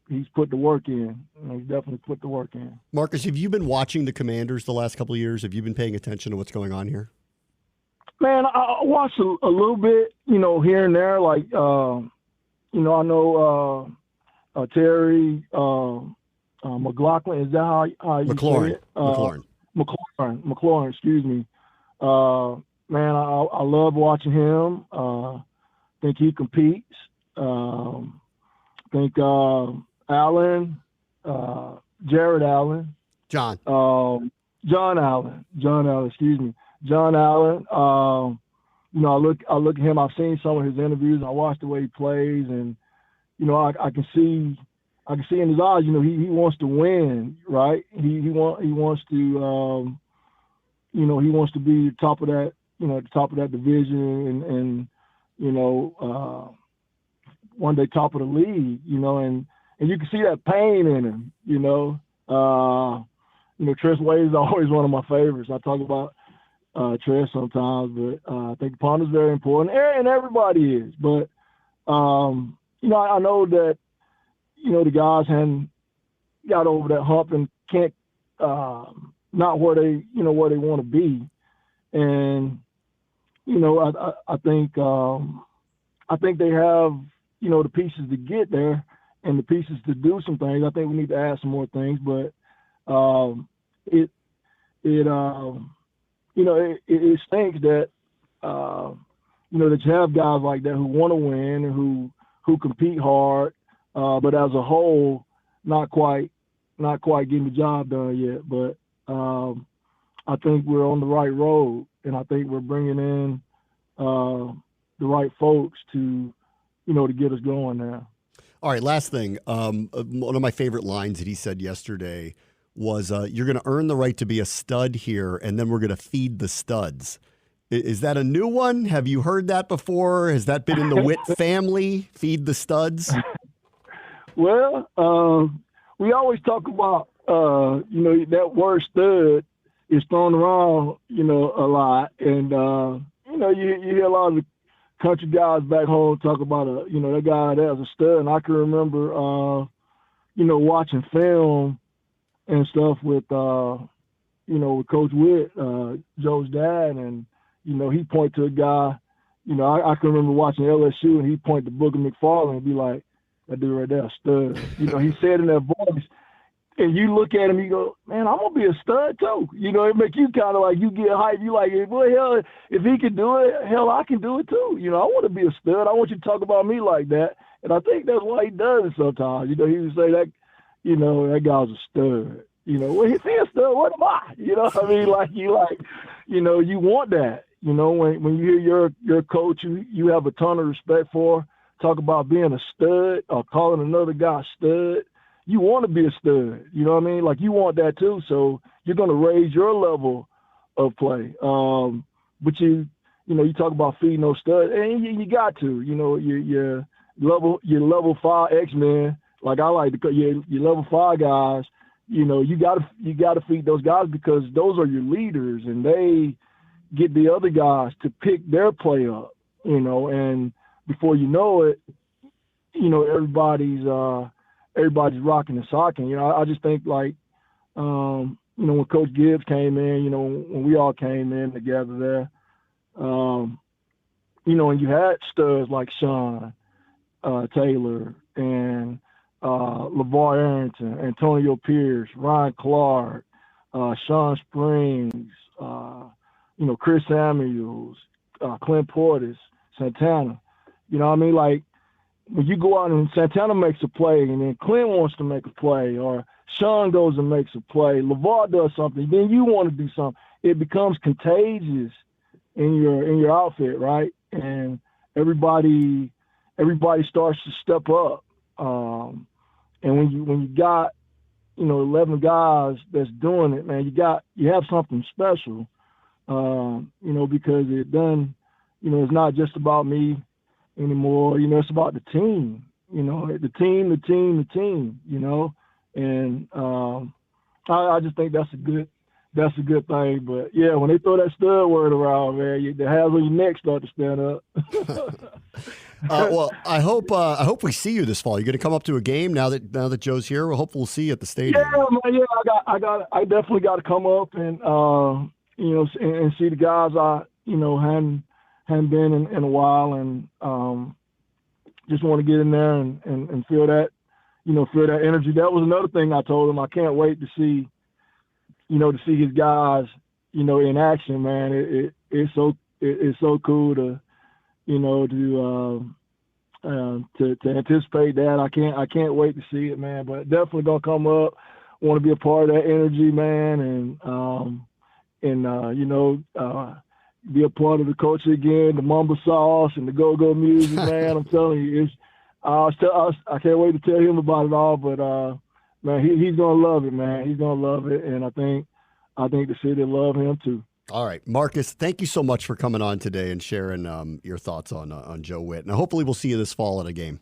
he's put the work in. You know, he's definitely put the work in.
Marcus, have you been watching the Commanders the last couple of years? Have you been paying attention to what's going on here?
Man, I watched a little bit, you know, here and there. Like, you know, I know Terry McLaughlin. Is that how you say it? McLaurin, excuse me. Man, I love watching him. Think he competes. Think Allen, Jared Allen. John Allen, excuse me. John Allen, you know, I look at him. I've seen some of his interviews. I watch the way he plays, and you know, I can see in his eyes. You know, he wants to win, right? He wants to, you know, he wants to be top of that, you know, at the top of that division, and you know, one day top of the league, you know, and you can see that pain in him, you know. You know, Tress Wade is always one of my favorites. I talk about Tress sometimes, but I think Pond is very important, and everybody is. But you know, I know that, you know, the guys hadn't got over that hump and can't not where they want to be, and you know, I think they have, you know, the pieces to get there and the pieces to do some things. I think we need to add some more things, but you know, it stinks that, you know, that you have guys like that who want to win and who compete hard, but as a whole, not quite getting the job done yet. But I think we're on the right road, and I think we're bringing in the right folks to, you know, to get us going now.
All right, last thing. One of my favorite lines that he said yesterday was, you're going to earn the right to be a stud here, and then we're going to feed the studs. Is that a new one? Have you heard that before? Has that been in the Whitt family, feed the studs?
Well, we always talk about, you know, that word stud is thrown around, you know, a lot. And, you know, you hear a lot of the country guys back home talk about, you know, that guy that was a stud. And I can remember, you know, watching film and stuff with, you know, with Coach Whitt, Joe's dad, and, you know, he point to a guy, you know, I can remember watching LSU, and he point to Booker McFarland and be like, that dude right there, a stud. You know, he said in that voice, and you look at him, you go, man, I'm going to be a stud too. You know, it make you kind of like, you get hyped. You like, boy, hell, if he can do it, hell, I can do it too. You know, I want to be a stud. I want you to talk about me like that. And I think that's why he does it sometimes. You know, he would say that, you know, that guy's a stud. You know, well, if he's a stud, what am I? You know what I mean? Like, you know, you want that. You know, when you hear your coach, you have a ton of respect for, talk about being a stud or calling another guy stud, you want to be a stud. You know what I mean? Like, you want that too. So you're going to raise your level of play. But you talk about feeding those studs, and you got to. You know, your level 5 X-Men, like I like to call your level 5 guys. You know, you gotta feed those guys, because those are your leaders, and they get the other guys to pick their play up. You know, and before you know it, you know, everybody's rocking and socking. You know, I just think, like, you know, when Coach Gibbs came in, you know, when we all came in together there, you know, and you had studs like Sean Taylor and LeVar Arrington, Antonio Pierce, Ryan Clark, Sean Springs, you know, Chris Samuels, Clint Portis, Santana. You know what I mean? Like, when you go out and Santana makes a play, and then Clint wants to make a play, or Sean goes and makes a play, LeVar does something, then you want to do something. It becomes contagious in your outfit, right? And everybody starts to step up. And when you got, you know, 11 guys that's doing it, man, you have something special. You know, because you know, it's not just about me anymore. You know, it's about the team. You know, the team. You know, and I just think that's a good thing. But yeah, when they throw that stud word around, man, the hairs on your neck start to stand up.
Well, I hope we see you this fall. You're going to come up to a game now that Joe's here. We'll hopefully see you at the stadium.
Yeah, man, yeah, I definitely got to come up and you know, and see the guys I, you know, hadn't been in a while, and just want to get in there and feel that, you know, feel that energy. That was another thing I told him. I can't wait to see his guys, you know, in action, man. It's so cool to, you know, to anticipate that. I can't wait to see it, man. But definitely gonna come up. Want to be a part of that energy, man, and you know, be a part of the culture again, the mamba sauce and the go-go music, man. I'm telling you, I can't wait to tell him about it all. But man, he's gonna love it, man. He's gonna love it, and I think the city will love him too.
All right, Marcus, thank you so much for coming on today and sharing your thoughts on Joe Whitt. And hopefully we'll see you this fall at a game.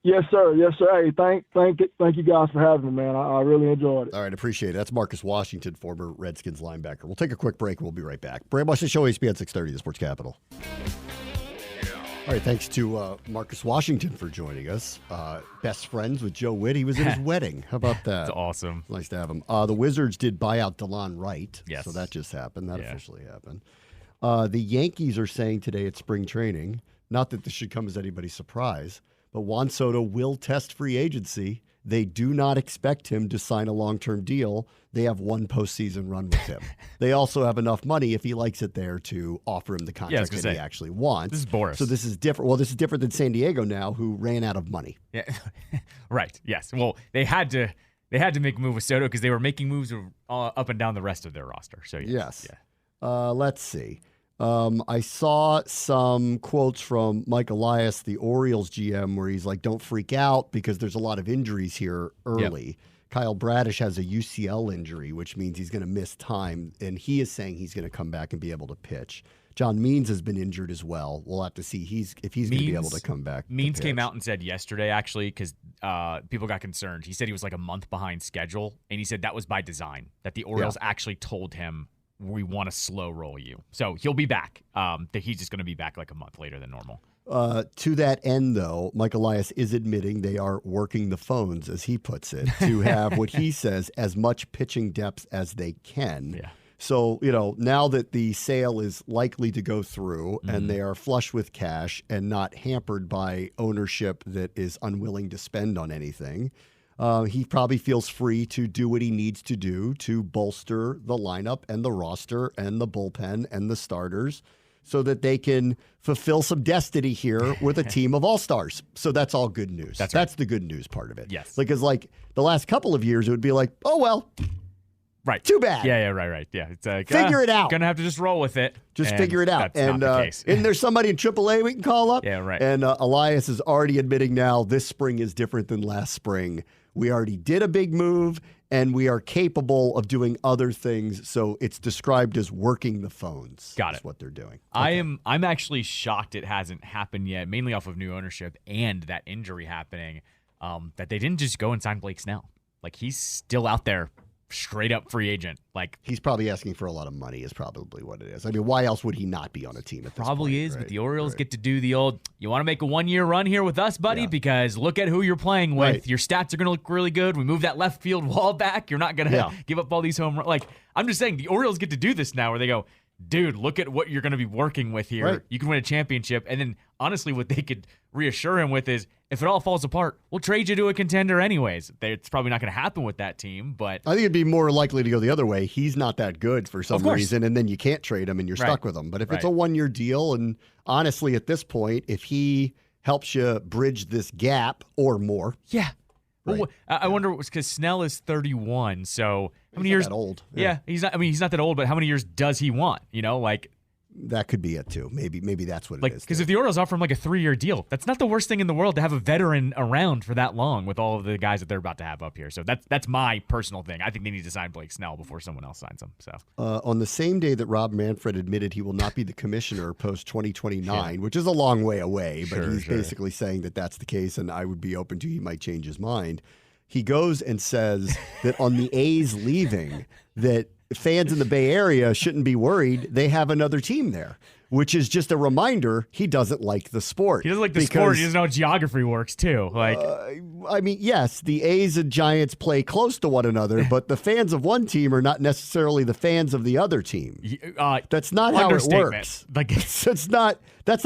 Yes, sir. Yes, sir. Hey, thank you guys for having me, man. I really enjoyed it.
All right, appreciate it. That's Marcus Washington, former Redskins linebacker. We'll take a quick break. We'll be right back. Bram Washington Show, ESPN 630, the Sports Capital. All right, thanks to Marcus Washington for joining us. Best friends with Joe Whitt. He was at his wedding. How about that?
That's awesome.
Nice to have him. The Wizards did buy out DeLon Wright.
Yes.
So that just happened. That officially happened. The Yankees are saying today at spring training, not that this should come as anybody's surprise, but Juan Soto will test free agency. They do not expect him to sign a long-term deal. They have one postseason run with him. They also have enough money, if he likes it there, to offer him the contract that he actually wants.
This is Boris.
So this is different. Well, this is different than San Diego now, who ran out of money.
Yeah, right. Yes. Well, they had to make a move with Soto because they were making moves up and down the rest of their roster. So
yes.
Yeah.
Let's see. I saw some quotes from Mike Elias, the Orioles GM, where he's like, don't freak out because there's a lot of injuries here early. Yep. Kyle Bradish has a UCL injury, which means he's going to miss time, and he is saying he's going to come back and be able to pitch. John Means has been injured as well. We'll have to see if he's going to be able to come back.
Means came out and said yesterday, actually, because people got concerned. He said he was like a month behind schedule, and he said that was by design, that the Orioles actually told him, we want to slow roll you. So he'll be back. He's just going to be back like a month later than normal.
To that end, though, Mike Elias is admitting they are working the phones, as he puts it, to have what he says as much pitching depth as they can.
Yeah.
So, you know, now that the sale is likely to go through and they are flush with cash and not hampered by ownership that is unwilling to spend on anything, he probably feels free to do what he needs to do to bolster the lineup and the roster and the bullpen and the starters so that they can fulfill some destiny here with a team of all-stars. So that's all good news.
That's right.
The good news part of it.
Yes.
Because like the last couple of years, it would be like, oh, well,
Right.
Too bad.
Yeah, right. Yeah, it's like
Figure it out.
Gonna have to just roll with it.
Just figure it out.
That's
And
not the case.
and there's somebody in AAA we can call up.
Yeah, right.
And Elias is already admitting now this spring is different than last spring. We already did a big move, and we are capable of doing other things. So it's described as working the phones.
Got
That's
it.
what they're doing.
I'm actually shocked it hasn't happened yet, mainly off of new ownership and that injury happening, that they didn't just go and sign Blake Snell. Like, he's still out there, straight up free agent. Like,
He's probably asking for a lot of money is probably what it is. I mean, why else would he not be on a team at this
probably
point,
is,
right?
but the Orioles get to do the old, you want to make a 1-year run here with us, buddy?
Yeah.
Because look at who you're playing with.
Right.
Your stats are going to look really good. We move that left field wall back. You're not going to
Yeah.
give up all these home runs. Like, I'm just saying, the Orioles get to do this now where they go, dude, look at what you're going to be working with here.
Right.
You can win a championship. And then, honestly, what they could reassure him with is, if it all falls apart, we'll trade you to a contender anyways. It's probably not going to happen with that team, but
I think it'd be more likely to go the other way. He's not that good for some
Of course.
reason, and then you can't trade him and you're
Right.
stuck with him. But if it's a
Right.
1-year deal, and honestly, at this point, if he helps you bridge this gap or more,
yeah.
Right.
Well, I wonder, because Snell is 31, so how many
he's not
years?
that old.
Yeah, he's not. I mean, he's not that old, but how many years does he want? You know, like
That could be it too. Maybe that's what it is.
because
too.
if the Orioles offer him like a 3-year deal, that's not the worst thing in the world to have a veteran around for that long with all of the guys that they're about to have up here. So that's my personal thing. I think they need to sign Blake Snell before someone else signs him. So
On the same day that Rob Manfred admitted he will not be the commissioner post 2029, which is a long way away, but he's basically saying that that's the case, and I would be open to he might change his mind. He goes and says that on the A's leaving, that fans in the Bay Area shouldn't be worried. They have another team there, which is just a reminder he doesn't like the sport.
he doesn't like the sport. He doesn't know how geography works too. Like
I mean, yes, the A's and Giants play close to one another, but the fans of one team are not necessarily the fans of the other team. That's not how it
understatement.
works.
Like
That's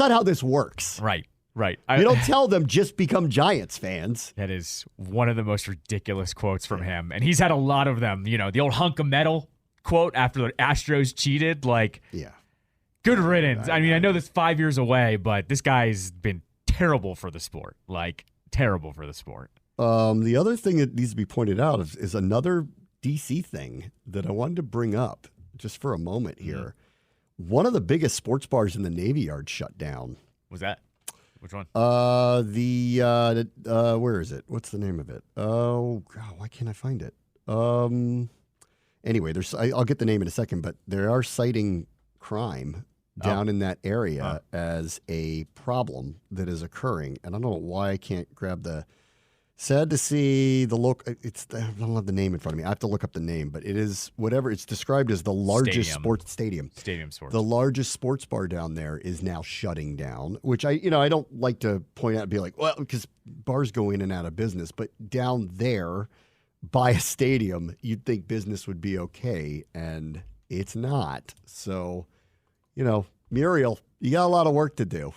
not how this works.
right.
You don't tell them just become Giants fans.
That is one of the most ridiculous quotes from him, and he's had a lot of them. You know, the old hunk of metal quote after the Astros cheated. Like,
Yeah.
good riddance. I mean, I know that's 5 years away, but this guy's been terrible for the sport. Like, terrible for the sport.
The other thing that needs to be pointed out is another DC thing that I wanted to bring up just for a moment here. One of the biggest sports bars in the Navy Yard shut down.
Was that? Which one?
Where is it? What's the name of it? Oh, God, why can't I find it? Anyway, I'll get the name in a second, but they are citing crime down in that area as a problem that is occurring. And I don't know why I can't grab the. Sad to see the look. I don't have the name in front of me. I have to look up the name, but it is whatever. It's described as the largest sports stadium.
Stadium sports.
The largest sports bar down there is now shutting down, which I don't like to point out and be like, well, because bars go in and out of business, but down there by a stadium, you'd think business would be okay, and it's not. So, Muriel, you got a lot of work to do.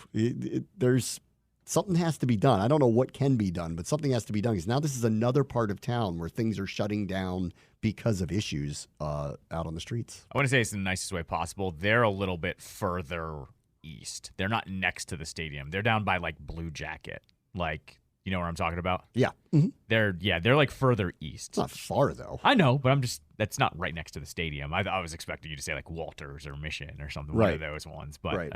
Something has to be done. I don't know what can be done, but something has to be done because now this is another part of town where things are shutting down because of issues out on the streets.
I want to say it's in the nicest way possible. They're a little bit further east. They're not next to the stadium. They're down by like Blue Jacket. Like, you know what I'm talking about?
Yeah. Mm-hmm.
They're like further east.
It's not far, though.
I know, but that's not right next to the stadium. I was expecting you to say like Walters or Mission or something, one of those ones. But
Right.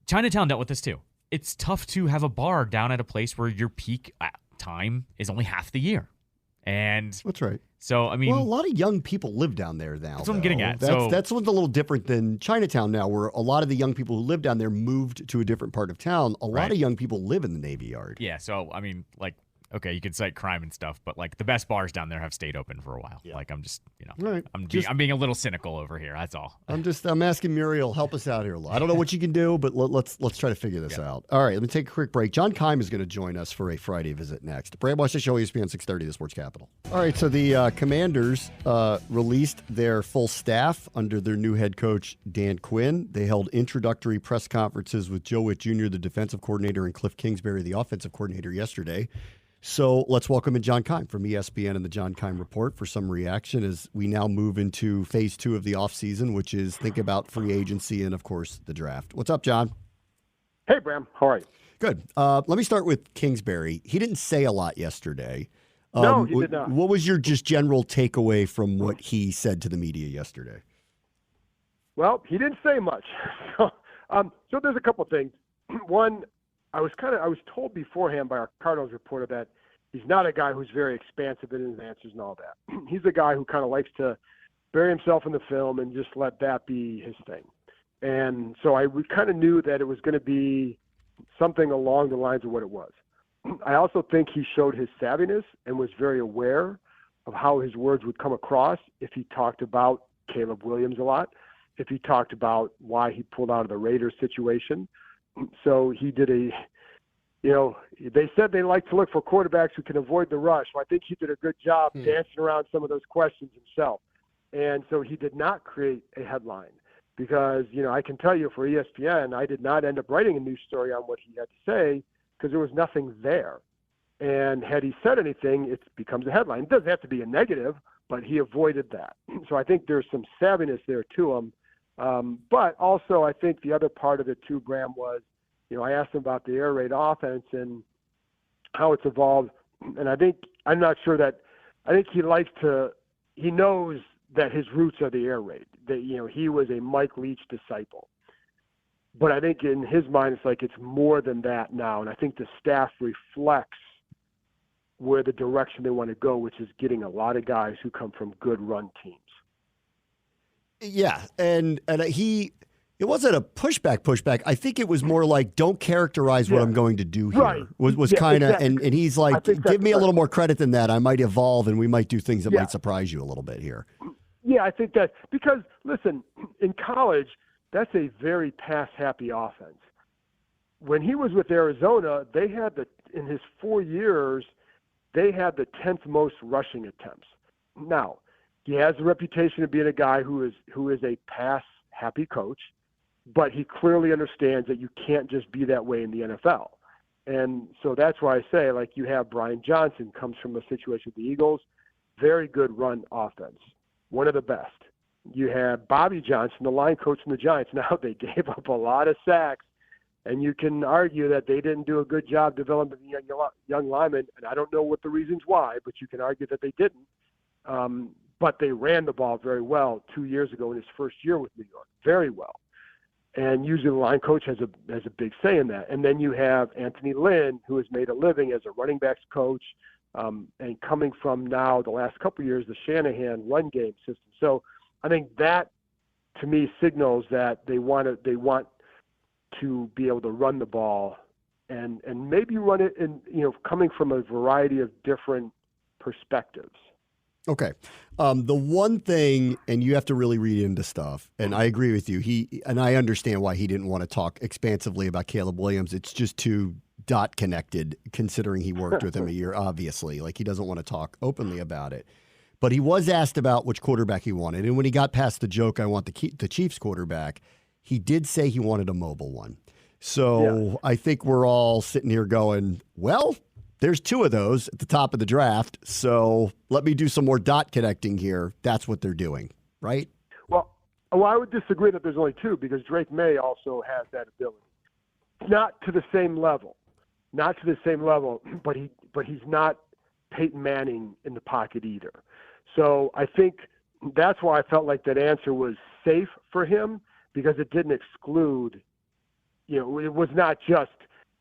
Chinatown dealt with this too. It's tough to have a bar down at a place where your peak time is only half the year. And
That's right.
so, I mean,
Well, a lot of young people live down there now.
That's what I'm getting at.
That's what's a little different than Chinatown now, where a lot of the young people who live down there moved to a different part of town. A lot of young people live in the Navy Yard.
yeah. So, I mean, like, okay, you could cite crime and stuff, but like the best bars down there have stayed open for a while.
Yeah.
Like, I'm just,
Right.
I'm being a little cynical over here. That's all.
I'm asking Muriel, help us out here. I don't know what you can do, but let's try to figure this out. All right, let me take a quick break. John Keim is going to join us for a Friday visit next. Bram Washington Show, ESPN 630, the Sports Capital. All right, so the Commanders released their full staff under their new head coach, Dan Quinn. They held introductory press conferences with Joe Whitt Jr., the defensive coordinator, and Cliff Kingsbury, the offensive coordinator, yesterday. So let's welcome in John Keim from ESPN and the John Keim Report for some reaction as we now move into phase 2 of the offseason, which is think about free agency and, of course, the draft. What's up, John?
Hey, Bram. How are you?
Good. Let me start with Kingsbury. He didn't say a lot yesterday.
No, he did not.
What was your just general takeaway from what he said to the media yesterday?
Well, he didn't say much. So there's a couple things. One, I was told beforehand by our Cardinals reporter that he's not a guy who's very expansive in his answers and all that. He's a guy who kind of likes to bury himself in the film and just let that be his thing. And so we kind of knew that it was going to be something along the lines of what it was. I also think he showed his savviness and was very aware of how his words would come across if he talked about Caleb Williams a lot, if he talked about why he pulled out of the Raiders situation. So he did they said they like to look for quarterbacks who can avoid the rush. Well, I think he did a good job dancing around some of those questions himself. And so he did not create a headline because, I can tell you for ESPN, I did not end up writing a news story on what he had to say because there was nothing there. And had he said anything, it becomes a headline. It doesn't have to be a negative, but he avoided that. So I think there's some savviness there to him. But also I think the other part of it too, Bram, was, I asked him about the air raid offense and how it's evolved. And I think he knows that his roots are the air raid, that, he was a Mike Leach disciple. But I think in his mind, it's like it's more than that now. And I think the staff reflects where the direction they want to go, which is getting a lot of guys who come from good run teams.
Yeah, and it wasn't a pushback. I think it was more like, don't characterize what I'm going to do here.
Right.
Was kind of,
exactly.
and he's like, give me a little more credit than that. I might evolve, and we might do things that might surprise you a little bit here.
Yeah, I think that because, listen, in college, that's a very pass-happy offense. When he was with Arizona, they had in his 4 years, they had the 10th most rushing attempts. Now, he has a reputation of being a guy who is a pass-happy coach, but he clearly understands that you can't just be that way in the NFL. And so that's why I say, like, you have Brian Johnson, comes from a situation with the Eagles, very good run offense, one of the best. You have Bobby Johnson, the line coach from the Giants. Now, they gave up a lot of sacks, and you can argue that they didn't do a good job developing young linemen, and I don't know what the reasons why, but you can argue that they didn't. But they ran the ball very well 2 years ago in his first year with New York, very well. And usually the line coach has a big say in that. And then you have Anthony Lynn, who has made a living as a running backs coach, and coming from now the last couple of years, the Shanahan run game system. So I think that, to me, signals that they want to be able to run the ball and maybe run it in, coming from a variety of different perspectives.
Okay. The one thing, and you have to really read into stuff, and I agree with you. And I understand why he didn't want to talk expansively about Caleb Williams. It's just too dot connected, considering he worked with him a year, obviously. Like, he doesn't want to talk openly about it. But he was asked about which quarterback he wanted. And when he got past the joke, I want the Chiefs quarterback, he did say he wanted a mobile one. So I think we're all sitting here going, well, there's two of those at the top of the draft, so let me do some more dot connecting here. That's what they're doing, right?
Well, I would disagree that there's only two because Drake May also has that ability. Not to the same level, but he's not Peyton Manning in the pocket either. So I think that's why I felt like that answer was safe for him because it didn't exclude, it was not just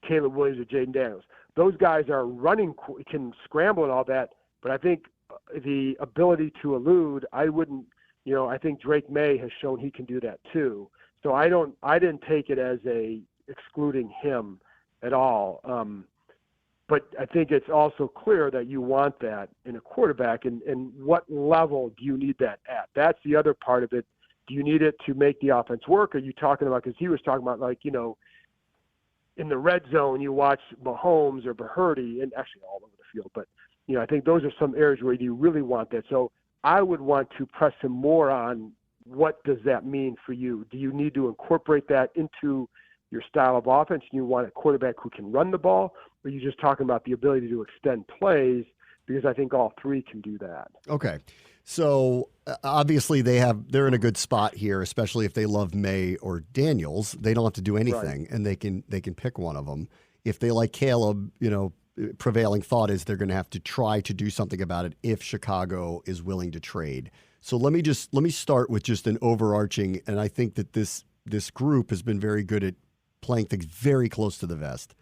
Caleb Williams or Jaden Daniels. Those guys are running, can scramble and all that, but I think the ability to elude, I think Drake May has shown he can do that too. So I didn't take it as excluding him at all. But I think it's also clear that you want that in a quarterback, and what level do you need that at? That's the other part of it. Do you need it to make the offense work? Are you talking about, because he was talking about in the red zone, you watch Mahomes or Purdy, and actually all over the field. But, I think those are some areas where you really want that. So I would want to press him more on what does that mean for you? Do you need to incorporate that into your style of offense? You want a quarterback who can run the ball, or are you just talking about the ability to extend plays? Because I think all three can do that.
Okay. So obviously they're in a good spot here, especially if they love May or Daniels. They don't have to do anything, and they can pick one of them. If they like Caleb, prevailing thought is they're going to have to try to do something about it if Chicago is willing to trade. So let me start with just an overarching, and I think that this group has been very good at playing things very close to the vest.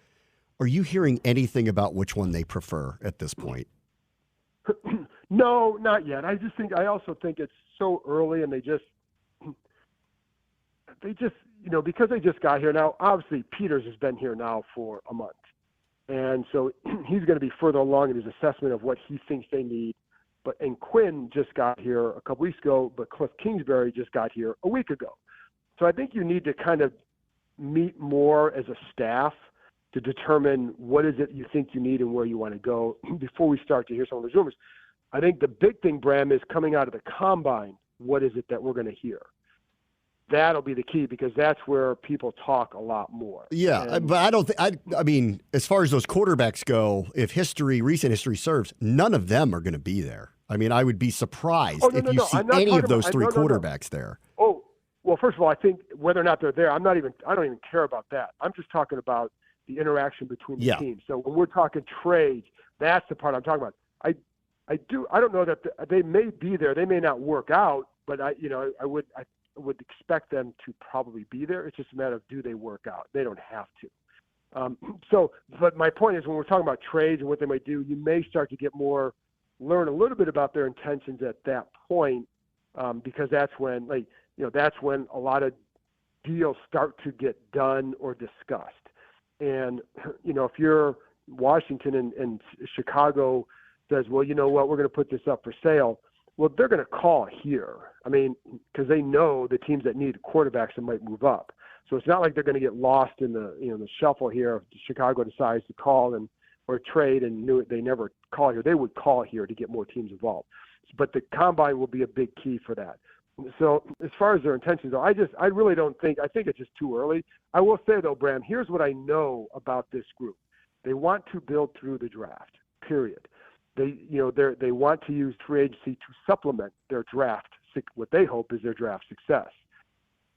Are you hearing anything about which one they prefer at this point?
No, not yet. I also think it's so early, and they just because they just got here. Now, obviously, Peters has been here now for a month, and so he's going to be further along in his assessment of what he thinks they need. And Quinn just got here a couple weeks ago, but Cliff Kingsbury just got here a week ago. So I think you need to kind of meet more as a staff to determine what is it you think you need and where you want to go before we start to hear some of those rumors. I think the big thing, Bram, is coming out of the combine, what is it that we're going to hear? That'll be the key, because that's where people talk a lot more.
Yeah, but I don't think – I mean, as far as those quarterbacks go, if recent history serves, none of them are going to be there. I mean, I would be surprised if you see any of those three quarterbacks there.
Oh, well, first of all, I think whether or not they're there, I don't even care about that. I'm just talking about the interaction between the teams. So when we're talking trades, that's the part I'm talking about. I don't know that they may be there. They may not work out, but I would expect them to probably be there. It's just a matter of, do they work out? They don't have to. But my point is, when we're talking about trades and what they might do, you may start to learn a little bit about their intentions at that point, because that's when a lot of deals start to get done or discussed. And, if you're Washington and Chicago says, well, you know what, we're going to put this up for sale. Well, they're going to call here. I mean, because they know the teams that need quarterbacks that might move up. So it's not like they're going to get lost in the shuffle here if Chicago decides to call or trade and knew it, they never call here. They would call here to get more teams involved. But the combine will be a big key for that. So as far as their intentions are, I really don't think – I think it's just too early. I will say, though, Bram, here's what I know about this group. They want to build through the draft, period. They want to use free agency to supplement their draft, what they hope is their draft success.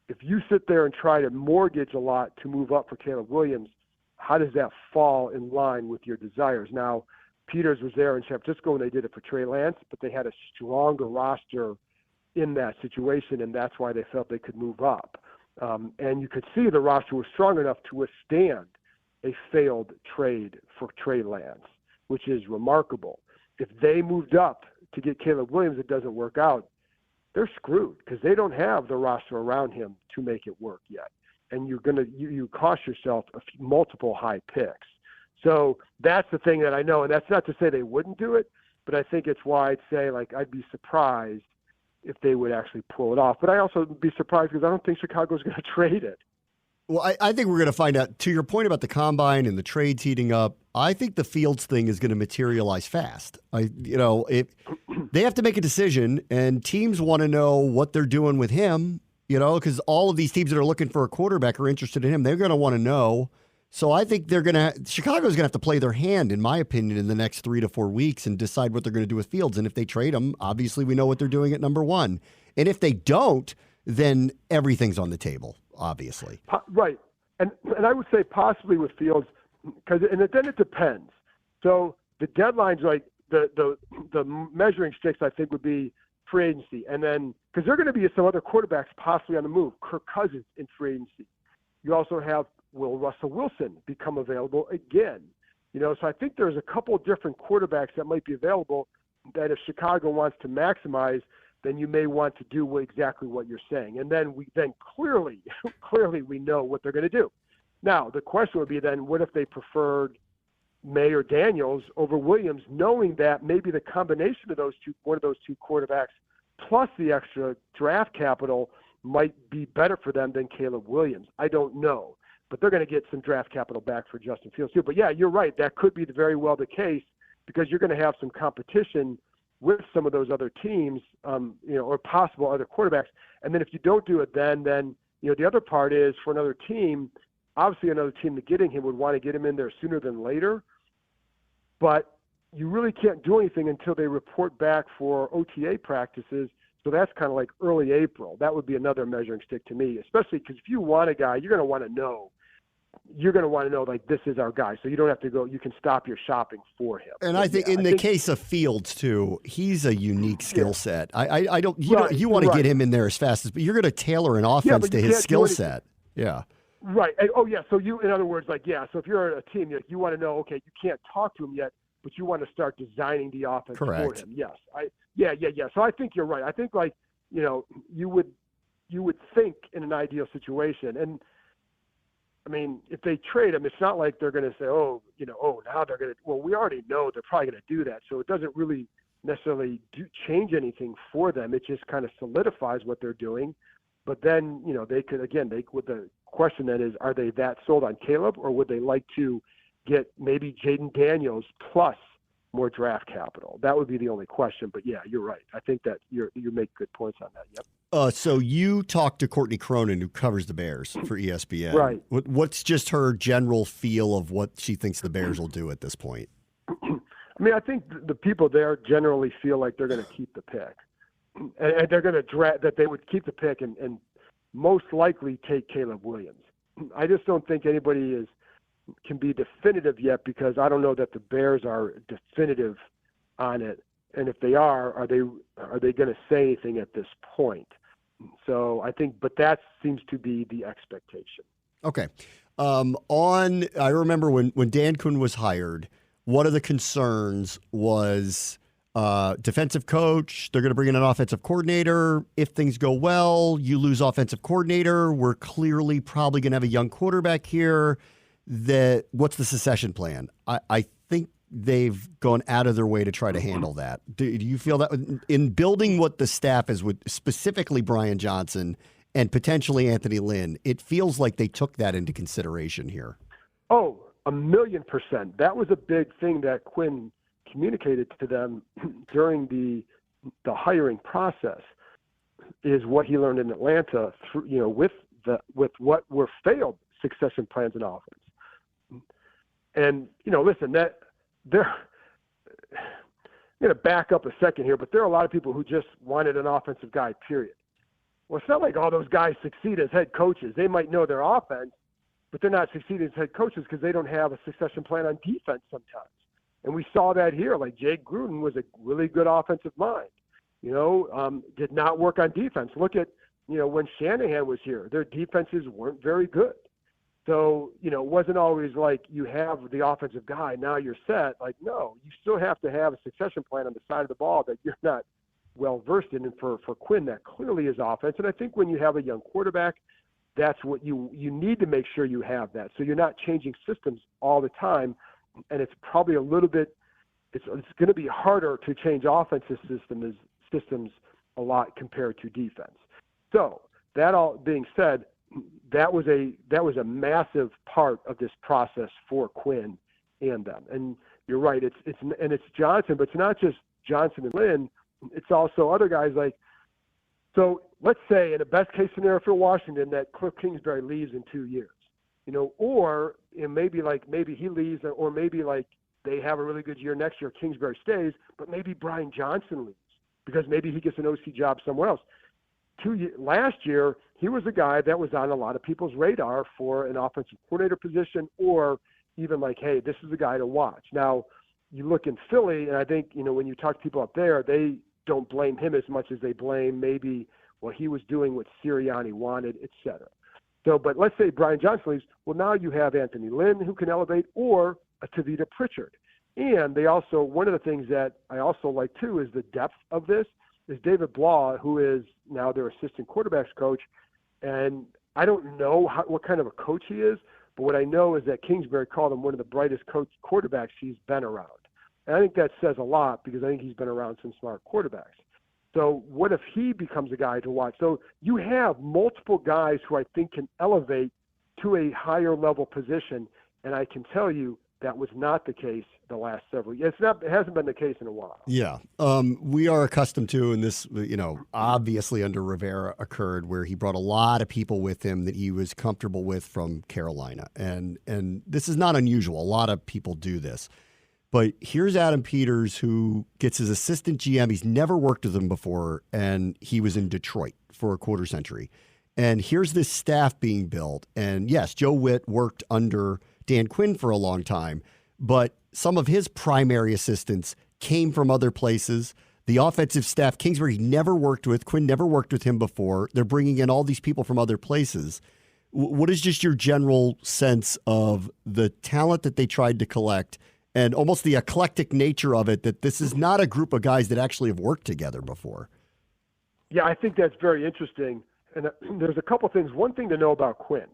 If you sit there and try to mortgage a lot to move up for Caleb Williams, how does that fall in line with your desires? Now, Peters was there in San Francisco when they did it for Trey Lance, but they had a stronger roster in that situation, and that's why they felt they could move up. And you could see the roster was strong enough to withstand a failed trade for Trey Lance, which is remarkable. If they moved up to get Caleb Williams, it doesn't work out, they're screwed, because they don't have the roster around him to make it work yet. And you cost yourself multiple high picks. So that's the thing that I know, and that's not to say they wouldn't do it, but I think it's why I'd say, I'd be surprised if they would actually pull it off. But I also would be surprised because I don't think Chicago's going to trade it.
Well, I think we're going to find out. To your point about the combine and the trades heating up, I think the Fields thing is going to materialize fast. They have to make a decision, and teams want to know what they're doing with him, because all of these teams that are looking for a quarterback are interested in him. They're going to want to know. So I think Chicago's going to have to play their hand, in my opinion, in the next 3 to 4 weeks and decide what they're going to do with Fields. And if they trade him, obviously we know what they're doing at number one. And if they don't, then everything's on the table, obviously.
Right. And I would say possibly with Fields, and then it depends. So the deadline's the measuring sticks, I think, would be free agency. And then, because there are going to be some other quarterbacks possibly on the move, Kirk Cousins in free agency. You also have, will Russell Wilson become available again? So I think there's a couple of different quarterbacks that might be available that if Chicago wants to maximize, then you may want to do exactly what you're saying. And then clearly we know what they're going to do. Now, the question would be then, what if they preferred May or Daniels over Williams, knowing that maybe the combination of one of those two quarterbacks plus the extra draft capital might be better for them than Caleb Williams? I don't know. But they're going to get some draft capital back for Justin Fields too. But yeah, you're right. That could be very well the case, because you're going to have some competition with some of those other teams, or possible other quarterbacks. And then if you don't do it, then the other part is, for another team, obviously another team that getting him would want to get him in there sooner than later. But you really can't do anything until they report back for OTA practices. So that's kind of like early April. That would be another measuring stick to me, especially because if you want a guy, you're going to want to know you're going to want to know, like, this is our guy. So you don't have to go, you can stop your shopping for him.
And I think in the case of Fields too, he's a unique skill set. You want to get him in there as fast as, but you're going to tailor an offense to his skill set. Yeah.
Right. Oh yeah. So you, in other words, like, yeah. So if you're a team, you want to know, okay, you can't talk to him yet, but you want to start designing the offense for him. Yes. Yeah. So I think you're right. I think, like, you would think in an ideal situation, and I mean, if they trade him, it's not like they're going to say, now they're going to. Well, we already know they're probably going to do that, so it doesn't really necessarily change anything for them. It just kind of solidifies what they're doing. But then, they could, again, the question then is, are they that sold on Caleb, or would they like to get maybe Jaden Daniels plus more draft capital? That would be the only question. But yeah, you're right. I think that you make good points on that. Yep.
So you talked to Courtney Cronin, who covers the Bears for ESPN.
Right.
What's just her general feel of what she thinks the Bears will do at this point?
I mean, I think the people there generally feel like they're going to keep the pick. And they're going to that they would keep the pick and most likely take Caleb Williams. I just don't think anybody can be definitive yet, because I don't know that the Bears are definitive on it. And if they are they going to say anything at this point? So I think, but that seems to be the expectation.
Okay. I remember when Dan Quinn was hired, one of the concerns was defensive coach. They're going to bring in an offensive coordinator. If things go well, you lose offensive coordinator. We're clearly probably going to have a young quarterback here. What's the succession plan? I think they've gone out of their way to try to handle that. Do you feel that in building what the staff is with, specifically Brian Johnson and potentially Anthony Lynn, it feels like they took that into consideration here?
Oh, 1,000,000%. That was a big thing that Quinn communicated to them during the hiring process, is what he learned in Atlanta through, with what were failed succession plans in offense. And, listen, that I'm going to back up a second here, but there are a lot of people who just wanted an offensive guy, period. Well, it's not like all those guys succeed as head coaches. They might know their offense, but they're not succeeding as head coaches because they don't have a succession plan on defense sometimes. And we saw that here. Like, Jay Gruden was a really good offensive mind, did not work on defense. Look at, when Shanahan was here, their defenses weren't very good. So, it wasn't always like you have the offensive guy, now you're set. Like, no, you still have to have a succession plan on the side of the ball that you're not well-versed in. And for Quinn, that clearly is offense. And I think when you have a young quarterback, that's what you need to make sure you have that. So you're not changing systems all the time. And it's probably a little bit, it's going to be harder to change offensive systems a lot compared to defense. So that all being said, that was a massive part of this process for Quinn and them. And you're right, it's Johnson, but it's not just Johnson and Lynn. It's also other guys like. So let's say in a best case scenario for Washington that Cliff Kingsbury leaves in 2 years, or maybe he leaves, or maybe like they have a really good year next year, Kingsbury stays, but maybe Brian Johnson leaves because maybe he gets an OC job somewhere else. Last year, he was a guy that was on a lot of people's radar for an offensive coordinator position, or even like, hey, this is a guy to watch. Now, you look in Philly, and I think, when you talk to people up there, they don't blame him as much as they blame maybe what he was doing, what Sirianni wanted, et cetera. So, but let's say Brian Johnson leaves. Well, now you have Anthony Lynn who can elevate, or a Tavita Pritchard. And they also, one of the things that I also like too is the depth of this is David Blah, who is now their assistant quarterbacks coach. And I don't know what kind of a coach he is, but what I know is that Kingsbury called him one of the brightest quarterbacks he's been around. And I think that says a lot because I think he's been around some smart quarterbacks. So what if he becomes a guy to watch? So you have multiple guys who I think can elevate to a higher level position. And I can tell you that was not the case the last several years. It hasn't been the case in a while.
Yeah. We are accustomed to, and this, obviously under Rivera occurred, where he brought a lot of people with him that he was comfortable with from Carolina. And this is not unusual. A lot of people do this. But here's Adam Peters, who gets his assistant GM. He's never worked with him before, and he was in Detroit for a quarter century. And here's this staff being built. And yes, Joe Whitt worked under Dan Quinn for a long time, but some of his primary assistants came from other places. The offensive staff, Kingsbury never worked with, Quinn never worked with him before. They're bringing in all these people from other places. What is just your general sense of the talent that they tried to collect and almost the eclectic nature of it, that this is not a group of guys that actually have worked together before?
Yeah, I think that's very interesting. And there's a couple things. One thing to know about Quinn,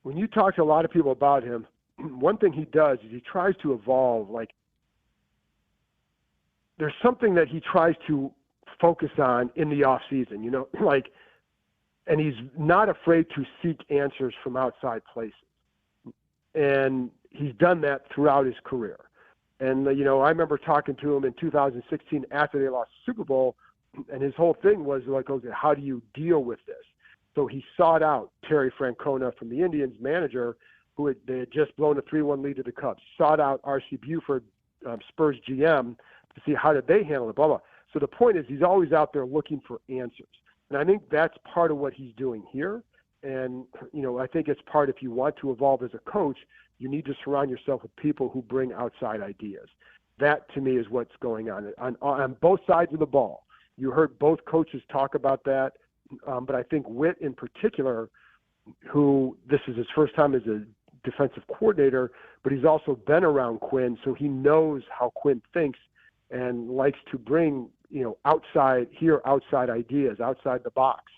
when you talk to a lot of people about him, one thing he does is he tries to evolve. Like, there's something that he tries to focus on in the off season, you know, like, and he's not afraid to seek answers from outside places. And he's done that throughout his career. And, you know, I remember talking to him in 2016 after they lost the Super Bowl, and his whole thing was like, okay, how do you deal with this? So he sought out Terry Francona from the Indians, manager, they had just blown a 3-1 lead to the Cubs, sought out R.C. Buford, Spurs GM, to see how did they handle it, blah, blah. So the point is he's always out there looking for answers. And I think that's part of what he's doing here. And, you know, I think it's part, if you want to evolve as a coach, you need to surround yourself with people who bring outside ideas. That, to me, is what's going on both sides of the ball. You heard both coaches talk about that, but I think Whitt in particular, who this is his first time as a defensive coordinator, but he's also been around Quinn, so he knows how Quinn thinks and likes to bring, you know, outside ideas, outside the box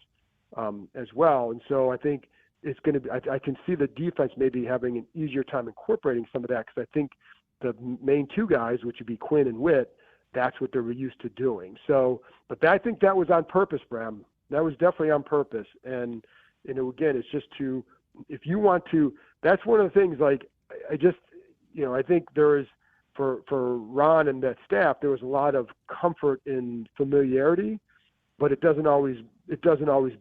as well. And so I think it's going to be, I can see the defense maybe having an easier time incorporating some of that, because I think the main two guys, which would be Quinn and Whitt, that's what they're used to doing. So, but I think that was on purpose, Bram. That was definitely on purpose. And, you know, again, it's just if you want to, that's one of the things, like, I just, you know, I think there is, for Ron and that staff, there was a lot of comfort in familiarity, but it doesn't always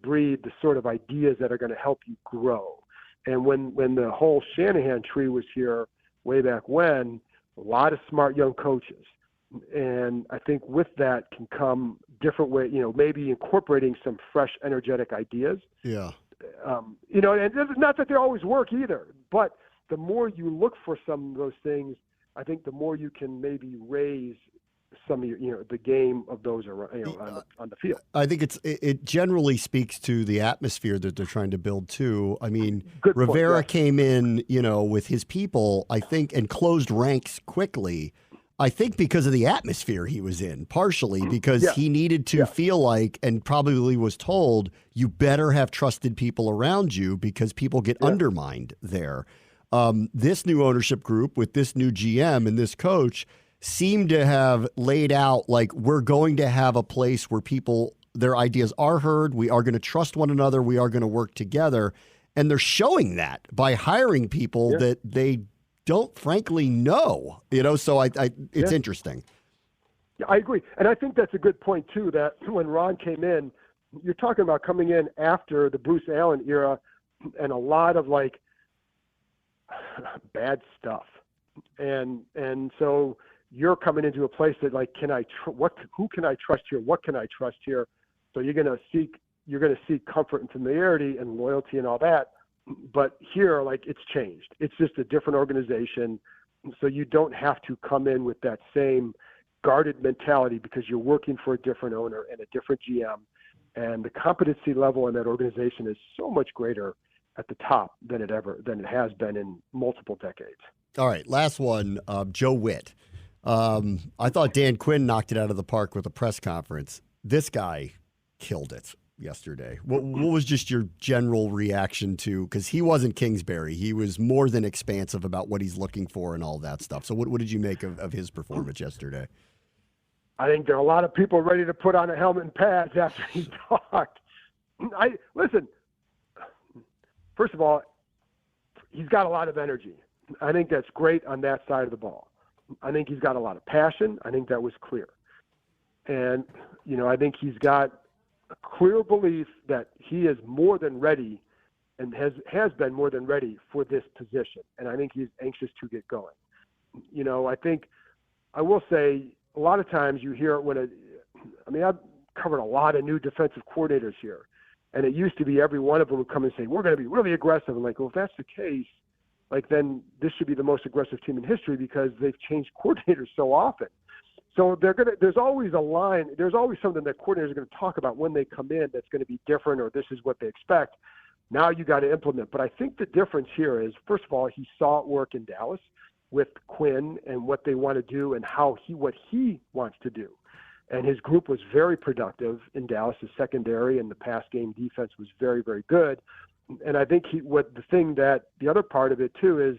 breed the sort of ideas that are going to help you grow. And when the whole Shanahan tree was here way back when, a lot of smart young coaches. And I think with that can come different way, you know, maybe incorporating some fresh, energetic ideas.
Yeah.
You know, and it's not that they always work either, but the more you look for some of those things, I think the more you can maybe raise some of your, you know, the game of those around, you know, on the field.
I think it generally speaks to the atmosphere that they're trying to build too. I mean,
Good
Rivera
point, yeah.
came in, you know, with his people, I think, and closed ranks quickly. I think because of the atmosphere he was in, partially because he needed to feel like, and probably was told, you better have trusted people around you because people get undermined there. This new ownership group with this new GM and this coach seem to have laid out, like, we're going to have a place where people, their ideas are heard. We are going to trust one another. We are going to work together. And they're showing that by hiring people that they don't frankly know, you know, so it's interesting.
Yeah, I agree. And I think that's a good point too, that when Ron came in, you're talking about coming in after the Bruce Allen era and a lot of like bad stuff. And so you're coming into a place that, like, who can I trust here? What can I trust here? So you're going to seek comfort and familiarity and loyalty and all that. But here, like, it's changed. It's just a different organization. So you don't have to come in with that same guarded mentality because you're working for a different owner and a different GM. And the competency level in that organization is so much greater at the top than it has been in multiple decades.
All right, last one, Joe Whitt. I thought Dan Quinn knocked it out of the park with a press conference. This guy killed it yesterday. What was just your general reaction to, because he wasn't Kingsbury. He was more than expansive about what he's looking for and all that stuff. So what did you make of his performance yesterday?
I think there are a lot of people ready to put on a helmet and pads after he talked. Listen, first of all, he's got a lot of energy. I think that's great on that side of the ball. I think he's got a lot of passion. I think that was clear. And, you know, I think he's got a clear belief that he is more than ready and has been more than ready for this position. And I think he's anxious to get going. You know, I will say a lot of times you hear it I've covered a lot of new defensive coordinators here. And it used to be every one of them would come and say, we're going to be really aggressive. And like, well, if that's the case, like then this should be the most aggressive team in history because they've changed coordinators so often. So there's always a line. There's always something that coordinators are going to talk about when they come in that's going to be different, or this is what they expect. Now you got to implement. But I think the difference here is, first of all, he saw it work in Dallas with Quinn and what they want to do and what he wants to do. And his group was very productive in Dallas. His secondary and the pass game defense was very, very good. And I think the other part of it too is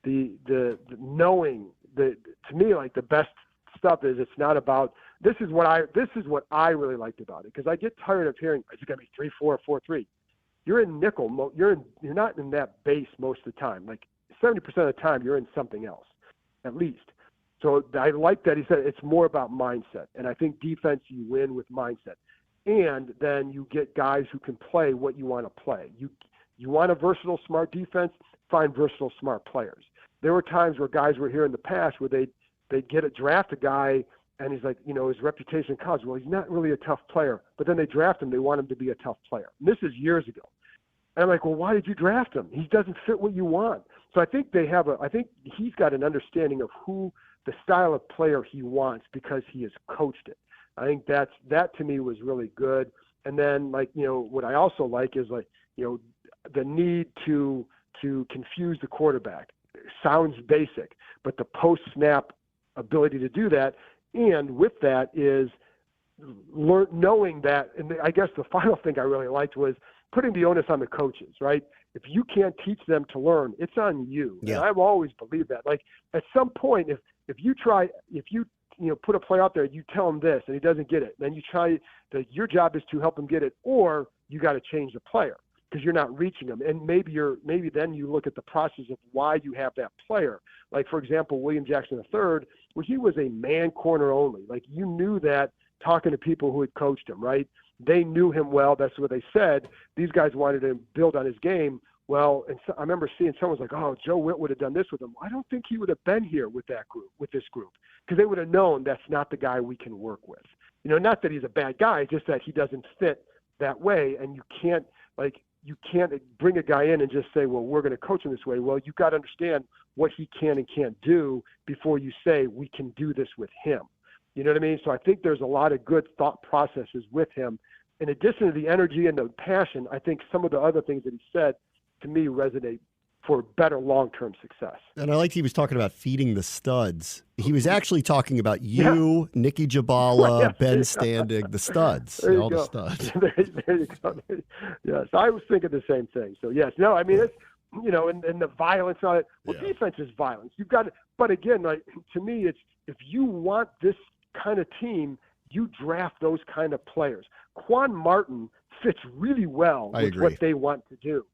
the knowing that, to me, like the best stuff is, it's not about, this is what I really liked about it, because I get tired of hearing it's going to be 3-4 or 4-3. You're in nickel. You're not in that base most of the time. Like 70% of the time, you're in something else, at least. So I like that he said it's more about mindset. And I think defense, you win with mindset. And then you get guys who can play what you want to play. You want a versatile, smart defense, find versatile, smart players. There were times where guys were here in the past where they'd draft a guy, and he's like, his reputation in college, well, he's not really a tough player. But then they draft him, they want him to be a tough player. And this is years ago. And I'm like, well, why did you draft him? He doesn't fit what you want. So I think I think he's got an understanding of the style of player he wants because he has coached it. I think that to me was really good. And then what I also like is the need to confuse the quarterback. It sounds basic, but the post-snap ability to do that, and with that is knowing that, and I guess the final thing I really liked was putting the onus on the coaches, right? If you can't teach them to learn, it's on you. Yeah. And I've always believed that. Like at some point, if you put a player out there, you tell him this and he doesn't get it, then you try that your job is to help him get it, or you got to change the player because you're not reaching them. And maybe then you look at the process of why you have that player. Like for example, William Jackson III, where he was a man corner only. Like you knew that talking to people who had coached him, right? They knew him well. That's what they said. These guys wanted to build on his game. Well, and so I remember seeing someone was like, oh, Joe Whitt would have done this with him. I don't think he would have been here with this group, because they would have known that's not the guy we can work with. Not that he's a bad guy, just that he doesn't fit that way. And you can't bring a guy in and just say, well, we're going to coach him this way. Well, you've got to understand what he can and can't do before you say we can do this with him. You know what I mean? So I think there's a lot of good thought processes with him. In addition to the energy and the passion, I think some of the other things that he said to me resonate for better long-term success.
And I liked he was talking about feeding the studs. He was actually talking about you, yeah. Nicky Jabala, Ben Standig, the studs. The studs.
There you go. Yes, I was thinking the same thing. So yes, no, I mean, it's, and the violence on it. Well, yeah. Defense is violence. You've got to, but again, to me, it's, if you want this kind of team, you draft those kind of players. Quan Martin fits really well with what they want to do.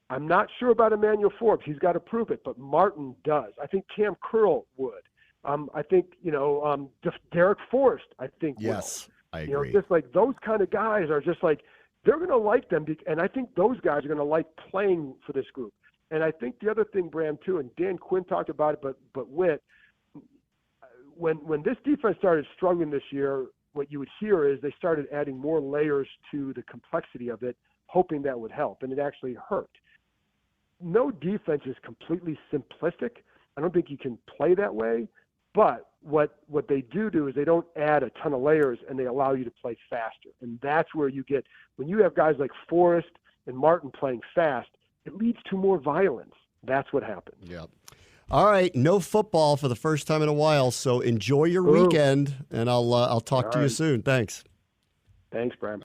I'm not sure about Emmanuel Forbes. He's got to prove it, but Martin does. I think Cam Curl would. I think, Derek Forrest, I think
yes,
will.
I agree.
Just like those kind of guys are just like, they're going to like them. And I think those guys are going to like playing for this group. And I think the other thing, Bram, too, and Dan Quinn talked about it, but Whitt, when this defense started struggling this year, what you would hear is they started adding more layers to the complexity of it, hoping that would help, and it actually hurt. No defense is completely simplistic. I don't think you can play that way, but what they do is they don't add a ton of layers, and they allow you to play faster. And that's where you get, when you have guys like Forrest and Martin playing fast, it leads to more violence. That's what happens.
Yep. All right, no football for the first time in a while, so enjoy your weekend, and I'll talk to you soon. Thanks.
Thanks, Bram.